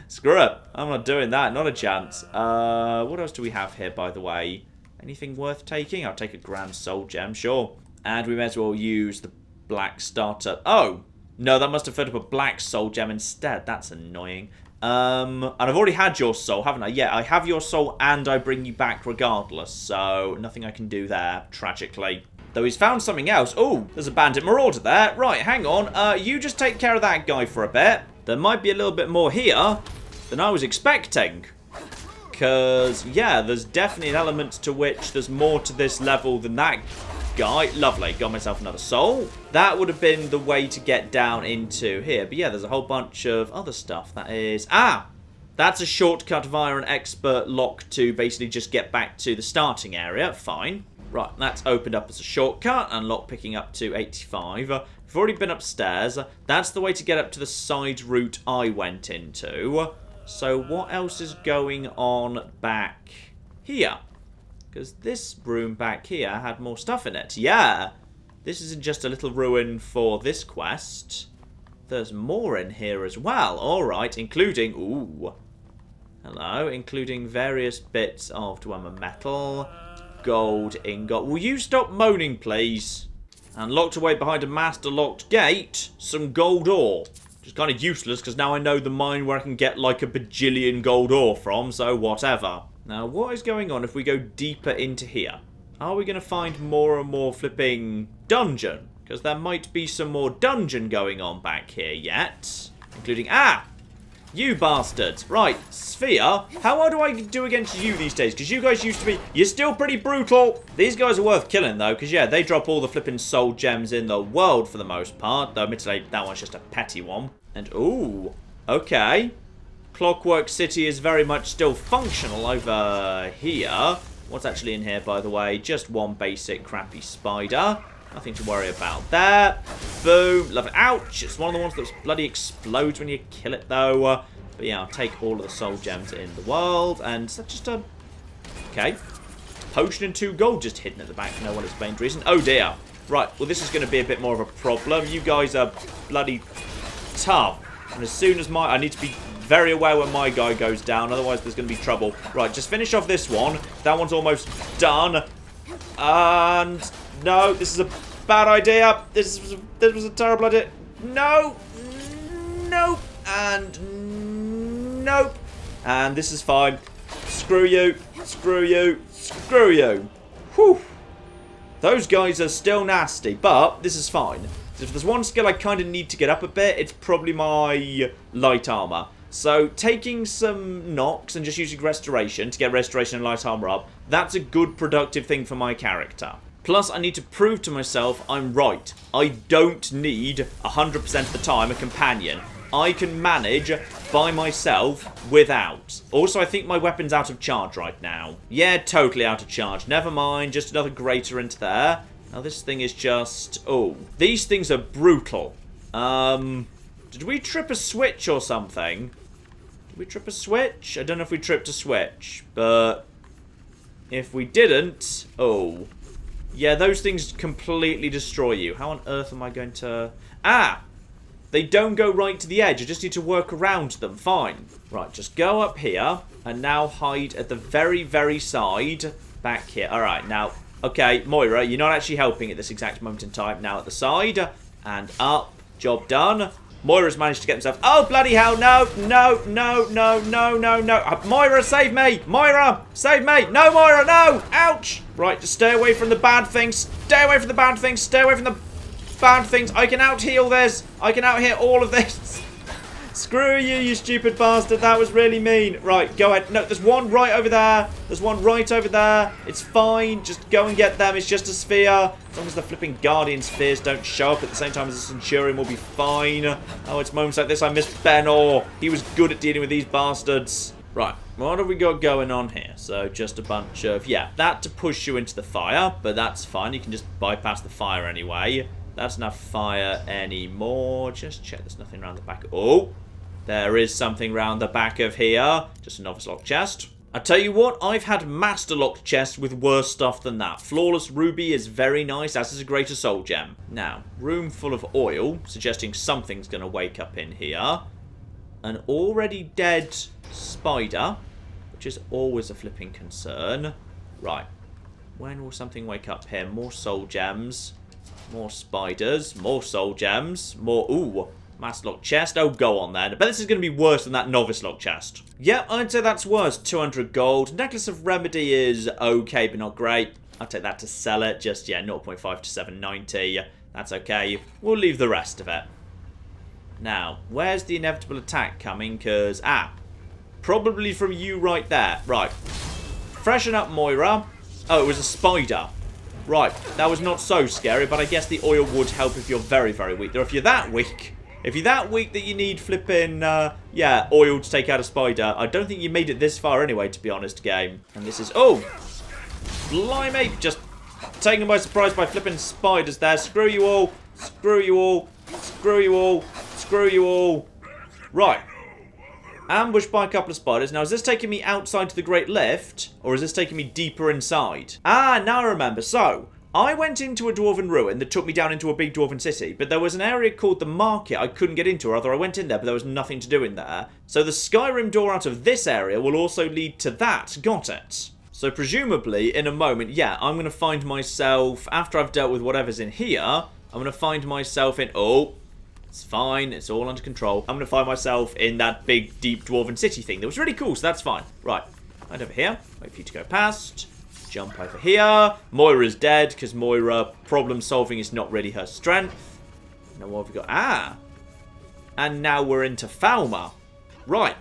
Screw it. I'm not doing that. Not a chance. What else do we have here, by the way? Anything worth taking? I'll take a Grand Soul Gem, sure. And we may as well use the Black Starter. Oh! No, that must have filled up a Black Soul Gem instead. That's annoying. And I've already had your soul, haven't I? Yeah, I have your soul and I bring you back regardless. So, nothing I can do there, tragically. Though he's found something else. Oh, there's a bandit marauder there. Right, hang on. You just take care of that guy for a bit. There might be a little bit more here than I was expecting. Because, yeah, there's definitely an element to which there's more to this level than that guy. Lovely. Got myself another soul. That would have been the way to get down into here. But yeah, there's a whole bunch of other stuff. That is... Ah! That's a shortcut via an expert lock to basically just get back to the starting area. Fine. Right, that's opened up as a shortcut. And lock picking up to 85. We've already been upstairs. That's the way to get up to the side route I went into. So what else is going on back here? Because this room back here had more stuff in it. Yeah, this isn't just a little ruin for this quest. There's more in here as well. Alright, including... Ooh. Hello. Including various bits of Dwemer metal. Gold ingot. Will you stop moaning, please? And locked away behind a master locked gate, some gold ore. Which is kind of useless, because now I know the mine where I can get like a bajillion gold ore from, so whatever. Now, what is going on if we go deeper into here? Are we going to find more and more flipping dungeon? Because there might be some more dungeon going on back here yet. Including... you bastards. Right, Sphere. How well do I do against you these days? Because you guys used to be... You're still pretty brutal. These guys are worth killing, though. Because, yeah, they drop all the flipping soul gems in the world for the most part. Though, admittedly, that one's just a petty one. And, ooh. Okay. Clockwork City is very much still functional over here. What's actually in here, by the way? Just one basic crappy spider. Nothing to worry about there. Boom. Love it. Ouch. It's one of the ones that bloody explodes when you kill it, though. But yeah, I'll take all of the soul gems in the world. And that's just a... Okay. Potion and 2 gold just hidden at the back for no unexplained reason. Oh, dear. Right. Well, this is going to be a bit more of a problem. You guys are bloody tough. And as soon as I need to be very aware when my guy goes down. Otherwise, there's going to be trouble. Right. Just finish off this one. That one's almost done. And... No, this is a bad idea. This was a terrible idea. No. Nope. And nope. And this is fine. Screw you. Screw you. Screw you. Whew. Those guys are still nasty, but this is fine. If there's one skill I kind of need to get up a bit, it's probably my light armor. So, taking some knocks and just using restoration to get restoration and light armor up, that's a good productive thing for my character. Plus, I need to prove to myself I'm right. I don't need 100% of the time a companion. I can manage by myself without. Also, I think my weapon's out of charge right now. Yeah, totally out of charge. Never mind, just another greater into there. Now, this thing is just... Oh, these things are brutal. Did we trip a switch or something? Did we trip a switch? I don't know if we tripped a switch, but... If we didn't... Oh... Yeah, those things completely destroy you. How on earth am I going to... They don't go right to the edge. I just need to work around them. Fine. Right, just go up here. And now hide at the very, very side. Back here. Alright, now... Okay, Moira, you're not actually helping at this exact moment in time. Now at the side. And up. Job done. Moira's managed to get himself... Oh, bloody hell. No, no, no, no, no, no, no. Moira, save me. Moira, save me. No, Moira, no. Ouch. Right, just stay away from the bad things. Stay away from the bad things. Stay away from the bad things. I can out-heal this. I can out-heal all of this. Screw you, you stupid bastard. That was really mean. Right, go ahead. No, there's one right over there. There's one right over there. It's fine. Just go and get them. It's just a sphere. As long as the flipping Guardian spheres don't show up at the same time as the Centurion, we'll be fine. Oh, it's moments like this I miss Benor. He was good at dealing with these bastards. Right, what have we got going on here? So, just a bunch of... Yeah, that to push you into the fire, but that's fine. You can just bypass the fire anyway. That's enough fire anymore. Just check there's nothing around the back. Oh! There is something round the back of here. Just a novice lock chest. I tell you what, I've had master locked chests with worse stuff than that. Flawless ruby is very nice, as is a greater soul gem. Now, room full of oil, suggesting something's going to wake up in here. An already dead spider, which is always a flipping concern. Right. When will something wake up here? More soul gems. More spiders. More soul gems. More... Ooh. Master lock chest. Oh, go on then. But this is going to be worse than that novice lock chest. Yeah, I'd say that's worse. 200 gold. Necklace of Remedy is okay, but not great. I'll take that to sell it. Just, yeah, 0.5 to 790. That's okay. We'll leave the rest of it. Now, where's the inevitable attack coming? Because, probably from you right there. Right. Freshen up, Moira. Oh, it was a spider. Right. That was not so scary, but I guess the oil would help if you're very, very weak. Or if you're that weak... If you're that weak that you need flipping, yeah, oil to take out a spider, I don't think you made it this far anyway, to be honest, game. And this is... Oh! Blimey! Just taken by surprise by flipping spiders there. Screw you all. Screw you all. Screw you all. Screw you all. Right. Ambushed by a couple of spiders. Now, is this taking me outside to the Great Lift? Or is this taking me deeper inside? Now I remember. So... I went into a Dwarven ruin that took me down into a big Dwarven city, but there was an area called the Market I couldn't get into, or rather I went in there, but there was nothing to do in there. So the Skyrim door out of this area will also lead to that. Got it. So presumably, in a moment, yeah, I'm going to find myself, after I've dealt with whatever's in here, I'm going to find myself in... Oh, It's fine. It's all under control. I'm going to find myself in that big, deep Dwarven city thing. That was really cool, so that's fine. Right. Right over here. Wait for you to go past. Jump over here. Moira's dead, because Moira, problem solving is not really her strength. Now what have we got? Ah! And now we're into Falmer. Right.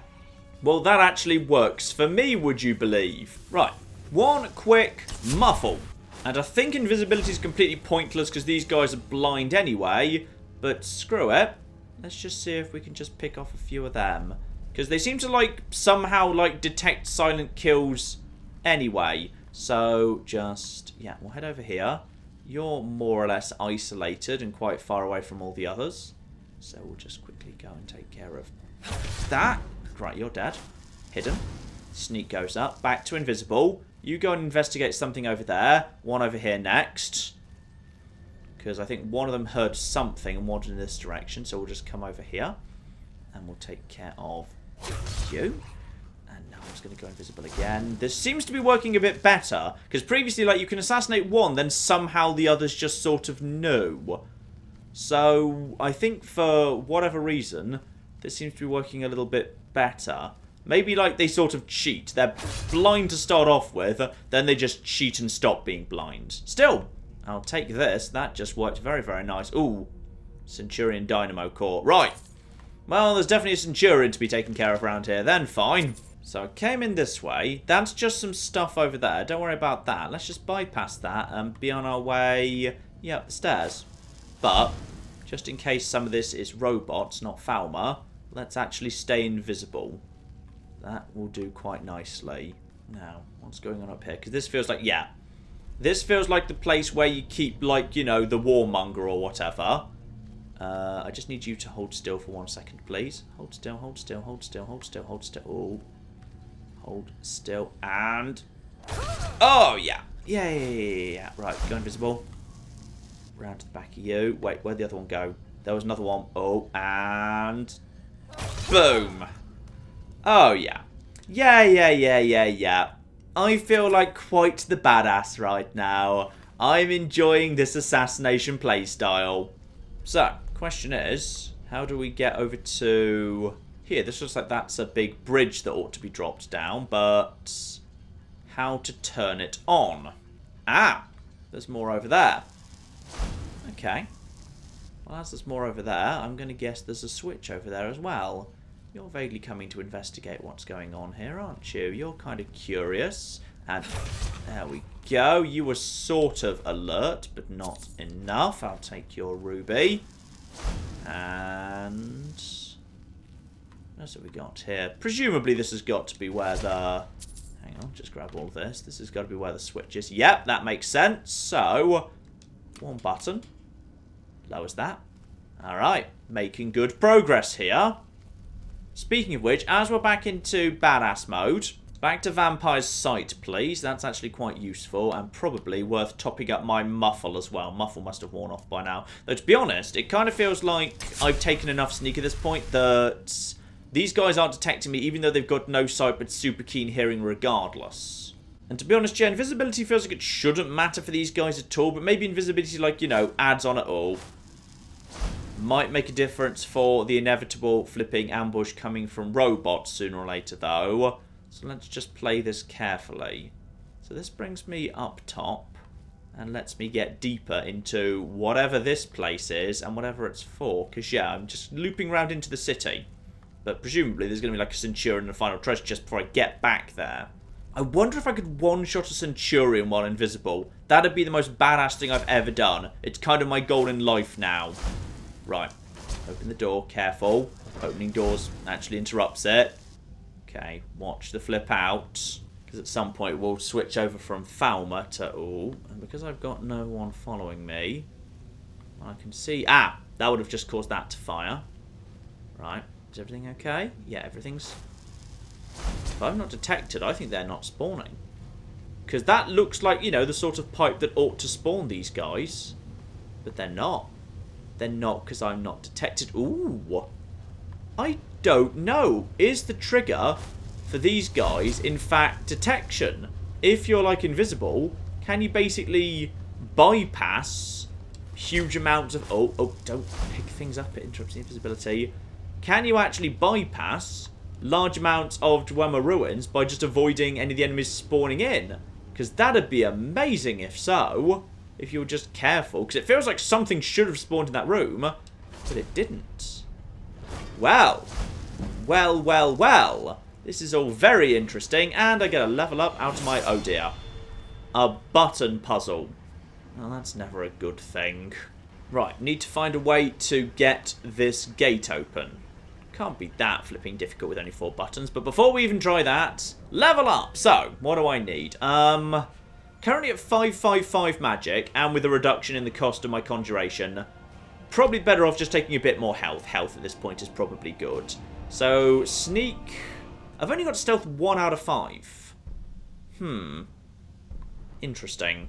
Well, that actually works for me, would you believe? Right. One quick muffle. And I think invisibility is completely pointless because these guys are blind anyway. But screw it. Let's just see if we can just pick off a few of them. Because they seem to, like, somehow, like, detect silent kills anyway. So, just, yeah, we'll head over here. You're more or less isolated and quite far away from all the others. So we'll just quickly go and take care of that. Right, you're dead. Hidden. Sneak goes up. Back to invisible. You go and investigate something over there. One over here next. Because I think one of them heard something and wanted in this direction. So we'll just come over here. And we'll take care of you. And now I'm just going to go invisible again. This seems to be working a bit better. Because previously, like, you can assassinate one, then somehow the others just sort of knew. So I think for whatever reason, this seems to be working a little bit better. Maybe, like, they sort of cheat. They're blind to start off with, then they just cheat and stop being blind. Still, I'll take this. That just worked very, very nice. Ooh, Centurion Dynamo Core. Right. Well, there's definitely a Centurion to be taken care of around here. Then fine. So I came in this way. That's just some stuff over there. Don't worry about that. Let's just bypass that and be on our way, yeah, up the stairs. But, just in case some of this is robots, not Falmer, let's actually stay invisible. That will do quite nicely. Now, what's going on up here? Because this feels like, yeah. This feels like the place where you keep, like, you know, the warmonger or whatever. I just need you to hold still for 1 second, please. Hold still, hold still, hold still, hold still, hold still. Oh. Hold still and... Oh, yeah. Yeah. Right, go invisible. Round to the back of you. Wait, where'd the other one go? There was another one. Oh, and... Boom. Oh, yeah. Yeah. I feel like quite the badass right now. I'm enjoying this assassination playstyle. So, question is, how do we get over to here? This looks like that's a big bridge that ought to be dropped down, but how to turn it on? Ah, there's more over there. Okay. Well, as there's more over there, I'm going to guess there's a switch over there as well. You're vaguely coming to investigate what's going on here, aren't you? You're kind of curious. And there we go. You were sort of alert, but not enough. I'll take your ruby. And... what else have we got here? Presumably this has got to be where the... hang on, just grab all this. This has got to be where the switch is. Yep, that makes sense. So, one button. Lowers that. Alright, making good progress here. Speaking of which, as we're back into badass mode, back to Vampire's Sight, please. That's actually quite useful and probably worth topping up my muffle as well. Muffle must have worn off by now. Though, to be honest, it kind of feels like I've taken enough sneak at this point that these guys aren't detecting me, even though they've got no sight but super keen hearing regardless. And to be honest, yeah, invisibility feels like it shouldn't matter for these guys at all, but maybe invisibility, like, you know, adds on at all. Might make a difference for the inevitable flipping ambush coming from robots sooner or later, though. So let's just play this carefully. So this brings me up top and lets me get deeper into whatever this place is and whatever it's for. Because, yeah, I'm just looping around into the city. But presumably there's going to be like a Centurion and a final treasure just before I get back there. I wonder if I could one-shot a Centurion while invisible. That'd be the most badass thing I've ever done. It's kind of my goal in life now. Right. Open the door. Careful. Opening doors actually interrupts it. Okay. Watch the flip out. Because at some point we'll switch over from Falmer to... oh. And because I've got no one following me, I can see... ah! That would have just caused that to fire. Right. Is everything okay? Yeah, everything's... if I'm not detected, I think they're not spawning. Because that looks like, you know, the sort of pipe that ought to spawn these guys. But they're not. They're not because I'm not detected. Ooh. I don't know. Is the trigger for these guys, in fact, detection? If you're, like, invisible, can you basically bypass huge amounts of... Oh, don't pick things up. It interrupts the invisibility. Can you actually bypass large amounts of Dwemer ruins by just avoiding any of the enemies spawning in? Because that'd be amazing if so. If you were just careful. Because it feels like something should have spawned in that room. But it didn't. Well. Well. This is all very interesting. And I get a level up out of my... Oh dear. A button puzzle. Well, that's never a good thing. Right, need to find a way to get this gate open. Can't be that flipping difficult with only 4 buttons. But before we even try that, level up. So, what do I need? Currently at 555 magic, and with a reduction in the cost of my conjuration, probably better off just taking a bit more health. Health at this point is probably good. So, sneak... I've only got stealth 1 out of 5. Interesting.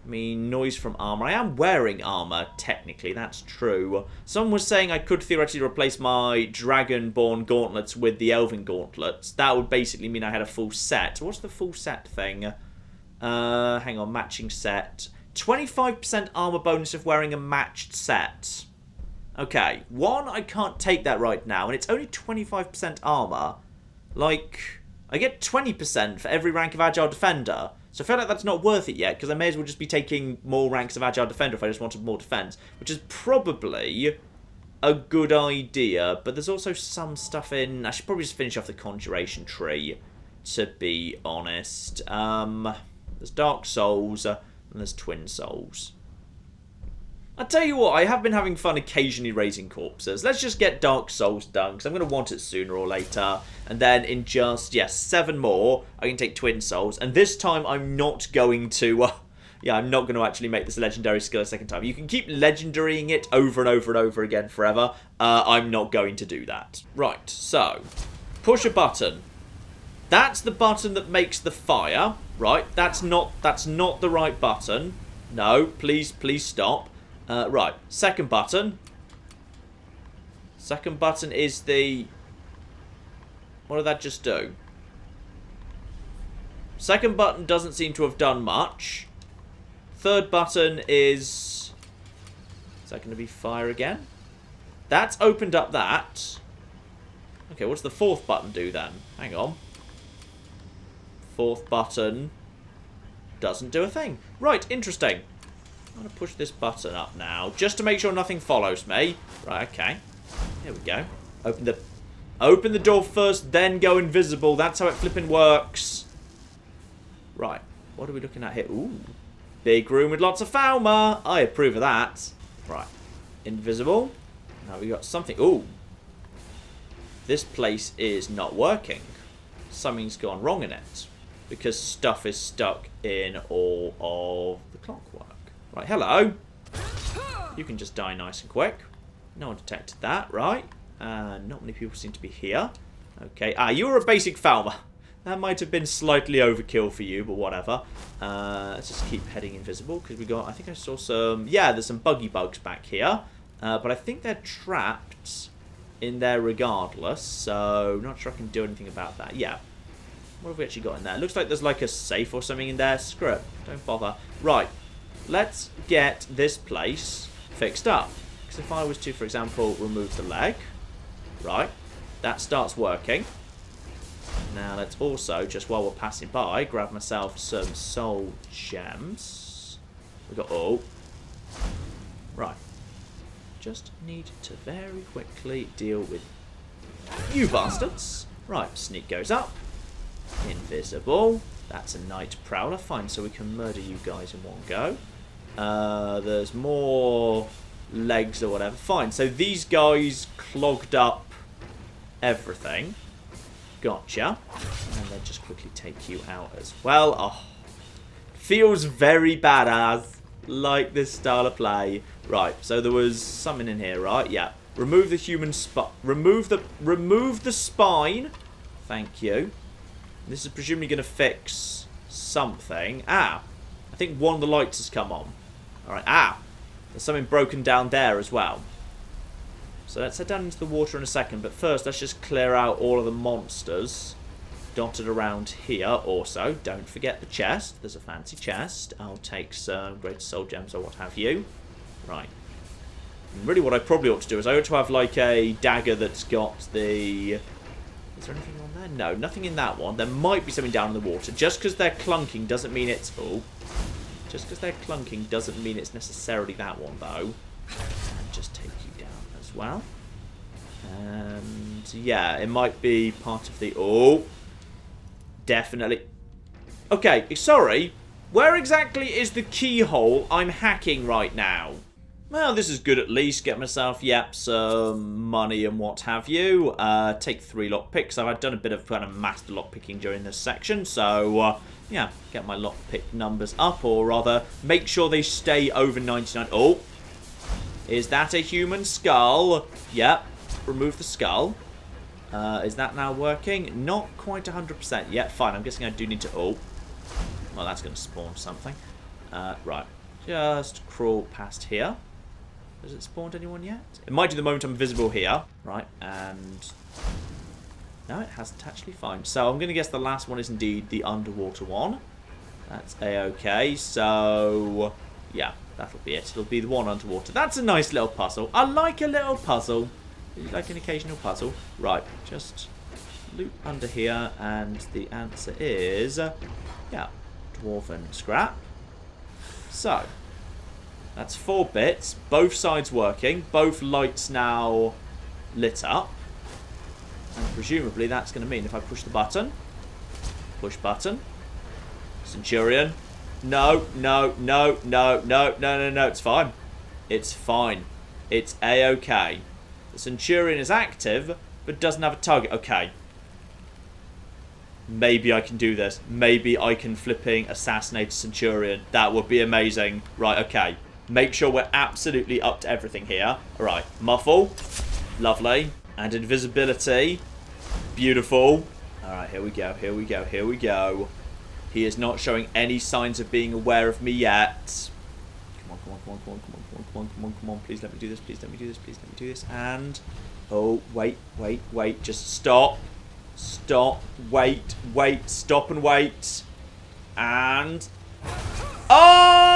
I mean, noise from armor. I am wearing armor, technically, that's true. Someone was saying I could theoretically replace my Dragonborn gauntlets with the Elven gauntlets. That would basically mean I had a full set. What's the full set thing? Hang on, matching set. 25% armor bonus if wearing a matched set. Okay, one, I can't take that right now, and it's only 25% armor. Like, I get 20% for every rank of Agile Defender. So I feel like that's not worth it yet, because I may as well just be taking more ranks of Agile Defender if I just wanted more defense, which is probably a good idea. But there's also some stuff in... I should probably just finish off the Conjuration tree, to be honest. There's Dark Souls, and there's Twin Souls. I'll tell you what, I have been having fun occasionally raising corpses. Let's just get Dark Souls done, because I'm going to want it sooner or later. And then in just, 7 more, I can take Twin Souls. And this time, I'm not going to... I'm not going to actually make this a legendary skill a second time. You can keep legendarying it over and over and over again forever. I'm not going to do that. Right, so, push a button. That's the button that makes the fire, right? That's not the right button. No, please stop. Right, second button. Second button is the... What did that just do? Second button doesn't seem to have done much. Third button is... Is that going to be fire again? That's opened up that. Okay, what's the fourth button do then? Hang on. Fourth button doesn't do a thing. Right, interesting. I'm going to push this button up now, just to make sure nothing follows me. Right, okay. Here we go. Open the door first, then go invisible. That's how it flipping works. Right, what are we looking at here? Ooh, big room with lots of Falmer. I approve of that. Right, invisible. Now we got something. Ooh, this place is not working. Something's gone wrong in it, because stuff is stuck in all of the clockwork. Right, hello. You can just die nice and quick. No one detected that, right? Not many people seem to be here. Okay, you were a basic Falmer. That might have been slightly overkill for you, but whatever. Let's just keep heading invisible, because we got... I think I saw some... Yeah, there's some buggy bugs back here. But I think they're trapped in there regardless, so not sure I can do anything about that. Yeah. What have we actually got in there? Looks like there's like a safe or something in there. Screw it. Don't bother. Right. Let's get this place fixed up. Because if I was to, for example, remove the leg, right, that starts working. Now let's also, just while we're passing by, grab myself some soul gems. We got right. Just need to very quickly deal with you bastards. Right, sneak goes up. Invisible. That's a night prowler. Fine, so we can murder you guys in one go. There's more legs or whatever. Fine, so these guys clogged up everything. Gotcha. And then just quickly take you out as well. Oh, feels very badass. Like this style of play. Right, so there was something in here, right? Yeah. Remove the human remove the spine. Thank you. This is presumably going to fix something. I think one of the lights has come on. Alright, there's something broken down there as well. So let's head down into the water in a second, but first let's just clear out all of the monsters dotted around here. Also, don't forget the chest. There's a fancy chest. I'll take some greater soul gems or what have you. Right. And really what I probably ought to do is I ought to have like a dagger that's got the... Is there anything on there? No, nothing in that one. There might be something down in the water. Just because they're clunking doesn't mean it's... Oh. Just because they're clunking doesn't mean it's necessarily that one, though. And just take you down as well. And yeah, it might be part of the... Oh. Definitely. Okay, sorry. Where exactly is the keyhole I'm hacking right now? Well, this is good at least. Get myself, yep, some money and what have you. Take 3 lockpicks. I've done a bit of kind of master lockpicking during this section. So, yeah, get my lockpick numbers up. Or rather, make sure they stay over 99. Oh, is that a human skull? Yep, remove the skull. Is that now working? Not quite 100% yet. Fine, I'm guessing I do need to... Oh, well, that's going to spawn something. Right, just crawl past here. Has it spawned anyone yet? It might do the moment I'm visible here. Right, and... No, it hasn't actually. Fine. So I'm going to guess the last one is indeed the underwater one. That's A-okay. So, yeah, that'll be it. It'll be the one underwater. That's a nice little puzzle. I like a little puzzle. You like an occasional puzzle? Right, just loop under here, and the answer is... yeah, Dwarven scrap. So... that's 4 bits, both sides working, both lights now lit up. And presumably that's going to mean if I push the button, push button, Centurion, no, no, no, no, no, no, no, no, it's fine. It's fine. It's A-okay. The Centurion is active, but doesn't have a target. Okay. Maybe I can do this. Maybe I can flipping assassinate a Centurion. That would be amazing. Right, okay. Make sure we're absolutely up to everything here. Alright, muffle. Lovely. And invisibility. Beautiful. Alright, here we go, here we go, here we go. He is not showing any signs of being aware of me yet. Come on, come on, come on, come on, come on, come on, come on, come on, come on. Please let me do this, please let me do this, please let me do this. And... oh, wait, wait, wait. Just stop. Stop. Wait, wait. Stop and wait. And... oh!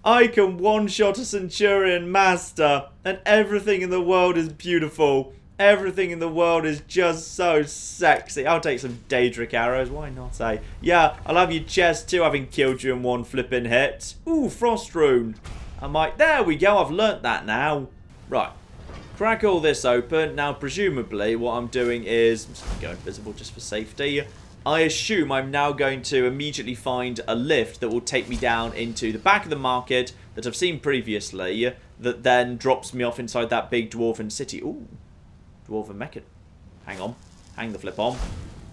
I can one-shot a Centurion master, and everything in the world is beautiful. Everything in the world is just so sexy. I'll take some Daedric arrows. Why not, eh? Yeah, I'll have your chest too, having killed you in one flipping hit. Ooh, Frost Rune. I might... there we go. I've learnt that now. Right. Crack all this open. Now, presumably, what I'm doing is... I'm just going to go invisible just for safety. I assume I'm now going to immediately find a lift that will take me down into the back of the market that I've seen previously, that then drops me off inside that big Dwarven city. Ooh. Dwarven mecha. Hang on. Hang the flip on.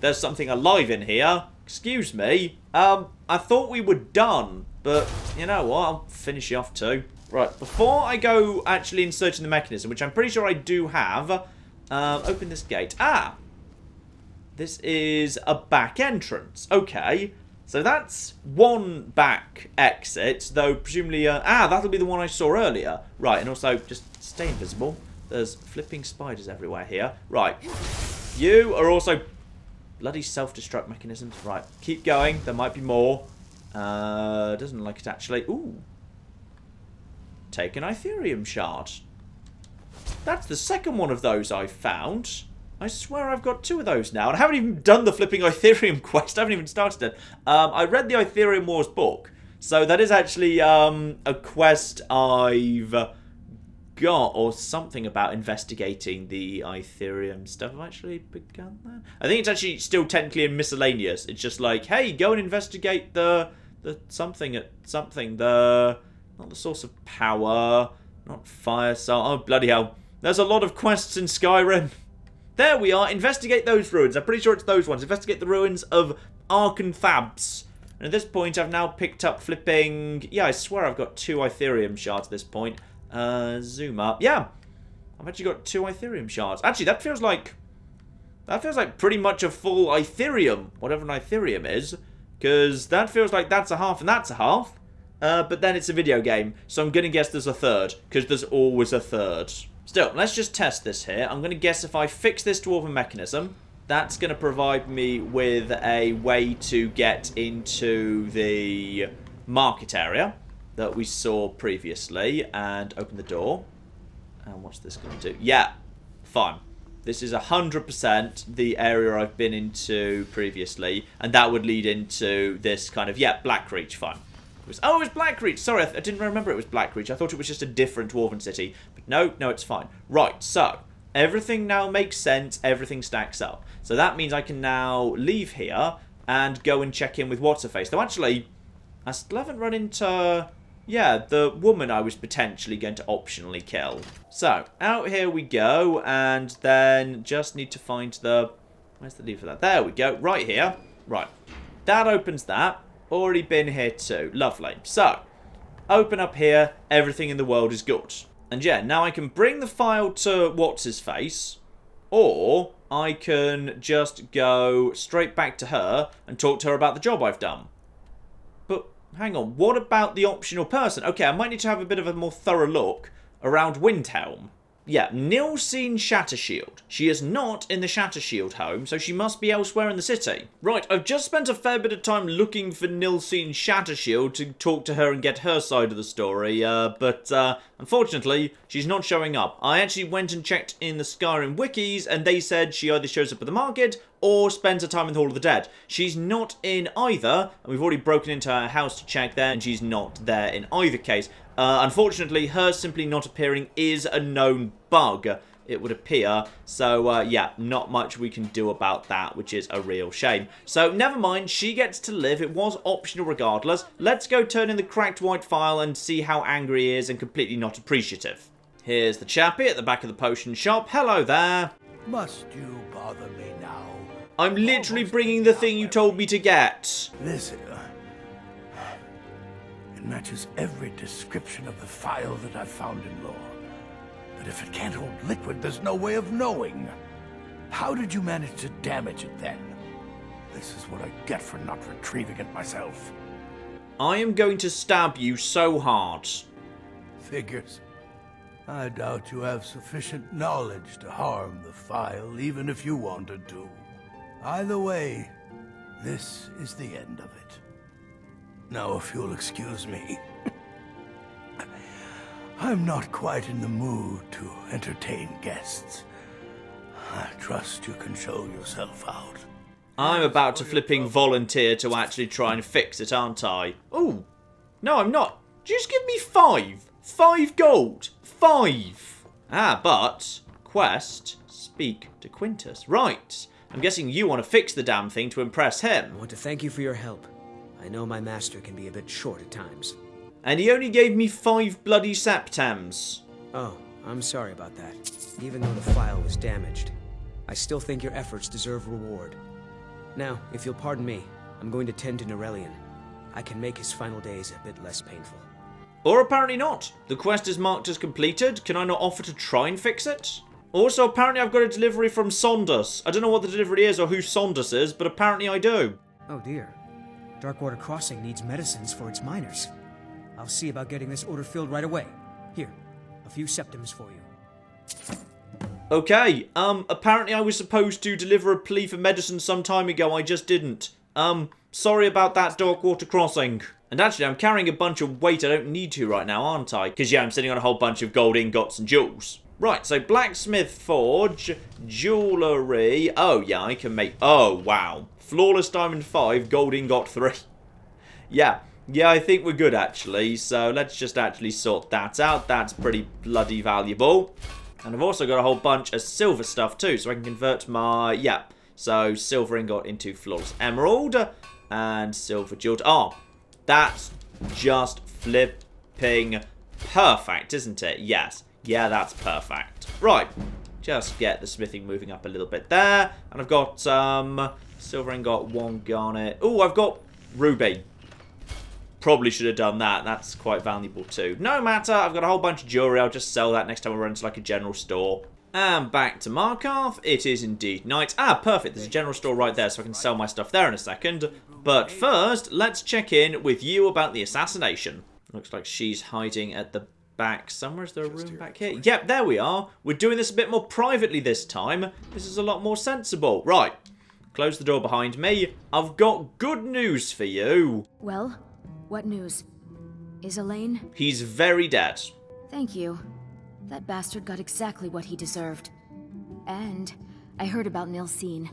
There's something alive in here. Excuse me. I thought we were done, but you know what? I'll finish you off too. Right, before I go actually inserting the mechanism, which I'm pretty sure I do have, open this gate. Ah! This is a back entrance. Okay. So that's one back exit, though presumably... that'll be the one I saw earlier. Right, and also, just stay invisible. There's flipping spiders everywhere here. Right. You are also... bloody self-destruct mechanisms. Right, keep going. There might be more. Doesn't like it actually. Ooh. Take an Ethereum shard. That's the second one of those I've found. I swear I've got 2 of those now. And I haven't even done the flipping Ethereum quest. I haven't even started it. I read the Ethereum Wars book. So that is actually a quest I've got, or something about investigating the Ethereum stuff. I've actually begun that. I think it's actually still technically in miscellaneous. It's just like, hey, go and investigate the something at something. Not the source of power. Not fire. So, oh, bloody hell. There's a lot of quests in Skyrim. There we are. Investigate those ruins. I'm pretty sure it's those ones. Investigate the ruins of Arkanthabs. And at this point, I've now picked up flipping... yeah, I swear I've got 2 Ethereum shards at this point. Zoom up. Yeah. I've actually got 2 Ethereum shards. Actually, that feels like pretty much a full Ethereum. Whatever an Ethereum is. Because that feels like that's a half and that's a half. But then it's a video game. So I'm going to guess there's a third. Because there's always a third. Still, let's just test this here. I'm going to guess if I fix this Dwarven mechanism, that's going to provide me with a way to get into the market area that we saw previously and open the door. And what's this going to do? Yeah, fine. This is 100% the area I've been into previously, and that would lead into this kind of, yeah, Blackreach, fine. It was Blackreach. Sorry, I didn't remember it was Blackreach. I thought it was just a different Dwarven city. But no, it's fine. Right, so everything now makes sense. Everything stacks up. So that means I can now leave here and go and check in with What's-Her-Face. Though actually, I still haven't run into, yeah, the woman I was potentially going to optionally kill. So, out here we go, and then just need to find the, where's the lever for that? There we go, right here. Right, that opens that. Already been here too. Lovely. So, open up here. Everything in the world is good. And yeah, now I can bring the Phial to What's-His-Face, or I can just go straight back to her and talk to her about the job I've done. But hang on, what about the optional person? Okay, I might need to have a bit of a more thorough look around Windhelm. Yeah, Nilsine Shattershield. She is not in the Shattershield home, so she must be elsewhere in the city. Right, I've just spent a fair bit of time looking for Nilsine Shattershield to talk to her and get her side of the story, but unfortunately, she's not showing up. I actually went and checked in the Skyrim wikis, and they said she either shows up at the market or spends her time in the Hall of the Dead. She's not in either, and we've already broken into her house to check there, and she's not there in either case. Unfortunately, her simply not appearing is a known bug, it would appear. So, yeah, not much we can do about that, which is a real shame. So, never mind, she gets to live. It was optional regardless. Let's go turn in the cracked white Phial and see how angry he is and completely not appreciative. Here's the chappie at the back of the potion shop. Hello there. Must you bother me now? I'm literally bringing the thing you told me to get. Listen, it matches every description of the Phial that I've found in lore. But if it can't hold liquid, there's no way of knowing. How did you manage to damage it then? This is what I get for not retrieving it myself. I am going to stab you so hard. Figures. I doubt you have sufficient knowledge to harm the Phial, even if you wanted to. Either way, this is the end of it. Now, if you'll excuse me, I'm not quite in the mood to entertain guests. I trust you can show yourself out. I'm about to flipping volunteer to actually try and fix it, aren't I? Ooh. No, I'm not. Just give me 5. 5 gold. 5. Ah, but quest, speak to Quintus. Right. I'm guessing you want to fix the damn thing to impress him. I want to thank you for your help. I know my master can be a bit short at times. And he only gave me 5 bloody septems. Oh, I'm sorry about that. Even though the Phial was damaged, I still think your efforts deserve reward. Now, if you'll pardon me, I'm going to tend to Norelian. I can make his final days a bit less painful. Or apparently not. The quest is marked as completed. Can I not offer to try and fix it? Also, apparently I've got a delivery from Sondus. I don't know what the delivery is or who Sondus is, but apparently I do. Oh dear. Darkwater Crossing needs medicines for its miners. I'll see about getting this order filled right away. Here, a few septems for you. Okay, apparently I was supposed to deliver a plea for medicine some time ago, I just didn't. Sorry about that, Darkwater Crossing. And actually, I'm carrying a bunch of weight I don't need to right now, aren't I? Because, yeah, I'm sitting on a whole bunch of gold ingots and jewels. Right, so Blacksmith Forge, Jewellery. Oh, yeah, I can make... Oh, wow. Flawless Diamond 5, Gold Ingot 3. Yeah, I think we're good, actually. So let's just actually sort that out. That's pretty bloody valuable. And I've also got a whole bunch of silver stuff, too. So I can convert my... Yeah, so silver ingot into Flawless Emerald. And silver jeweled... Oh, that's just flipping perfect, isn't it? Yes. Yeah, that's perfect. Right. Just get the smithing moving up a little bit there. And I've got silver ingot, 1 garnet. Oh, I've got ruby. Probably should have done that. That's quite valuable too. No matter. I've got a whole bunch of jewelry. I'll just sell that next time I run to like a general store. And back to Markarth. It is indeed night. Ah, perfect. There's a general store right there, so I can sell my stuff there in a second. But first, let's check in with you about the assassination. Looks like she's hiding at the back somewhere. Is there a room back here? Yep, there we are. We're doing this a bit more privately this time. This is a lot more sensible. Right. Close the door behind me. I've got good news for you. Well, what news? Is Alain? He's very dead. Thank you. That bastard got exactly what he deserved. And I heard about Nilsine.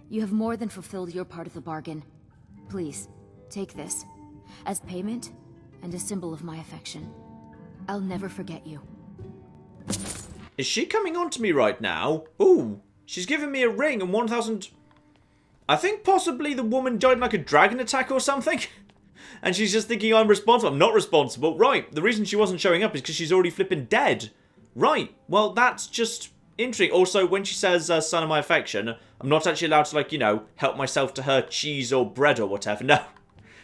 You have more than fulfilled your part of the bargain. Please, take this. As payment, and a symbol of my affection. I'll never forget you. Is she coming on to me right now? Ooh, she's giving me a ring and 1,000... I think possibly the woman died in like a dragon attack or something. And she's just thinking I'm responsible. I'm not responsible. Right, the reason she wasn't showing up is because she's already flipping dead. Right, well, that's just interesting. Also, when she says, son of my affection, I'm not actually allowed to, like, you know, help myself to her cheese or bread or whatever. No.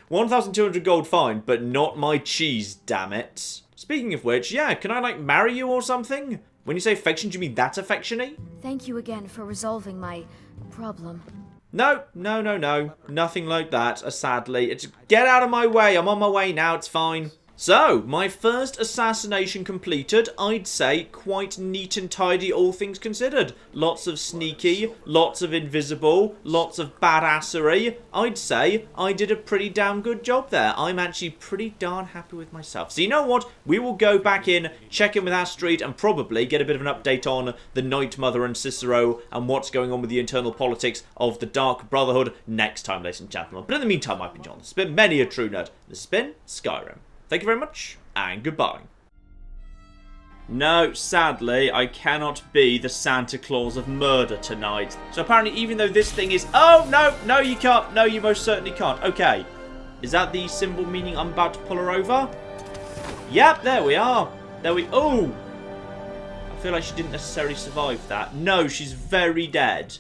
1,200 gold fine, but not my cheese, damn it. Speaking of which, yeah, can I, like, marry you or something? When you say affection, do you mean that affection-y? Thank you again for resolving my problem. No. Nothing like that, sadly. Get out of my way. I'm on my way now. It's fine. So, my first assassination completed. I'd say quite neat and tidy, all things considered. Lots of sneaky, lots of invisible, lots of badassery. I'd say I did a pretty damn good job there. I'm actually pretty darn happy with myself. So you know what? We will go back in, check in with Astrid, and probably get a bit of an update on the Night Mother and Cicero and what's going on with the internal politics of the Dark Brotherhood next time, ladies and gentlemen. But in the meantime, I've been John. This has been many a true nerd. This has been Skyrim. Thank you very much, and goodbye. No, sadly, I cannot be the Santa Claus of murder tonight. So apparently, even though this thing is... Oh, no, you can't. No, you most certainly can't. Okay. Is that the symbol meaning I'm about to pull her over? Yep, there we are. Oh! I feel like she didn't necessarily survive that. No, she's very dead.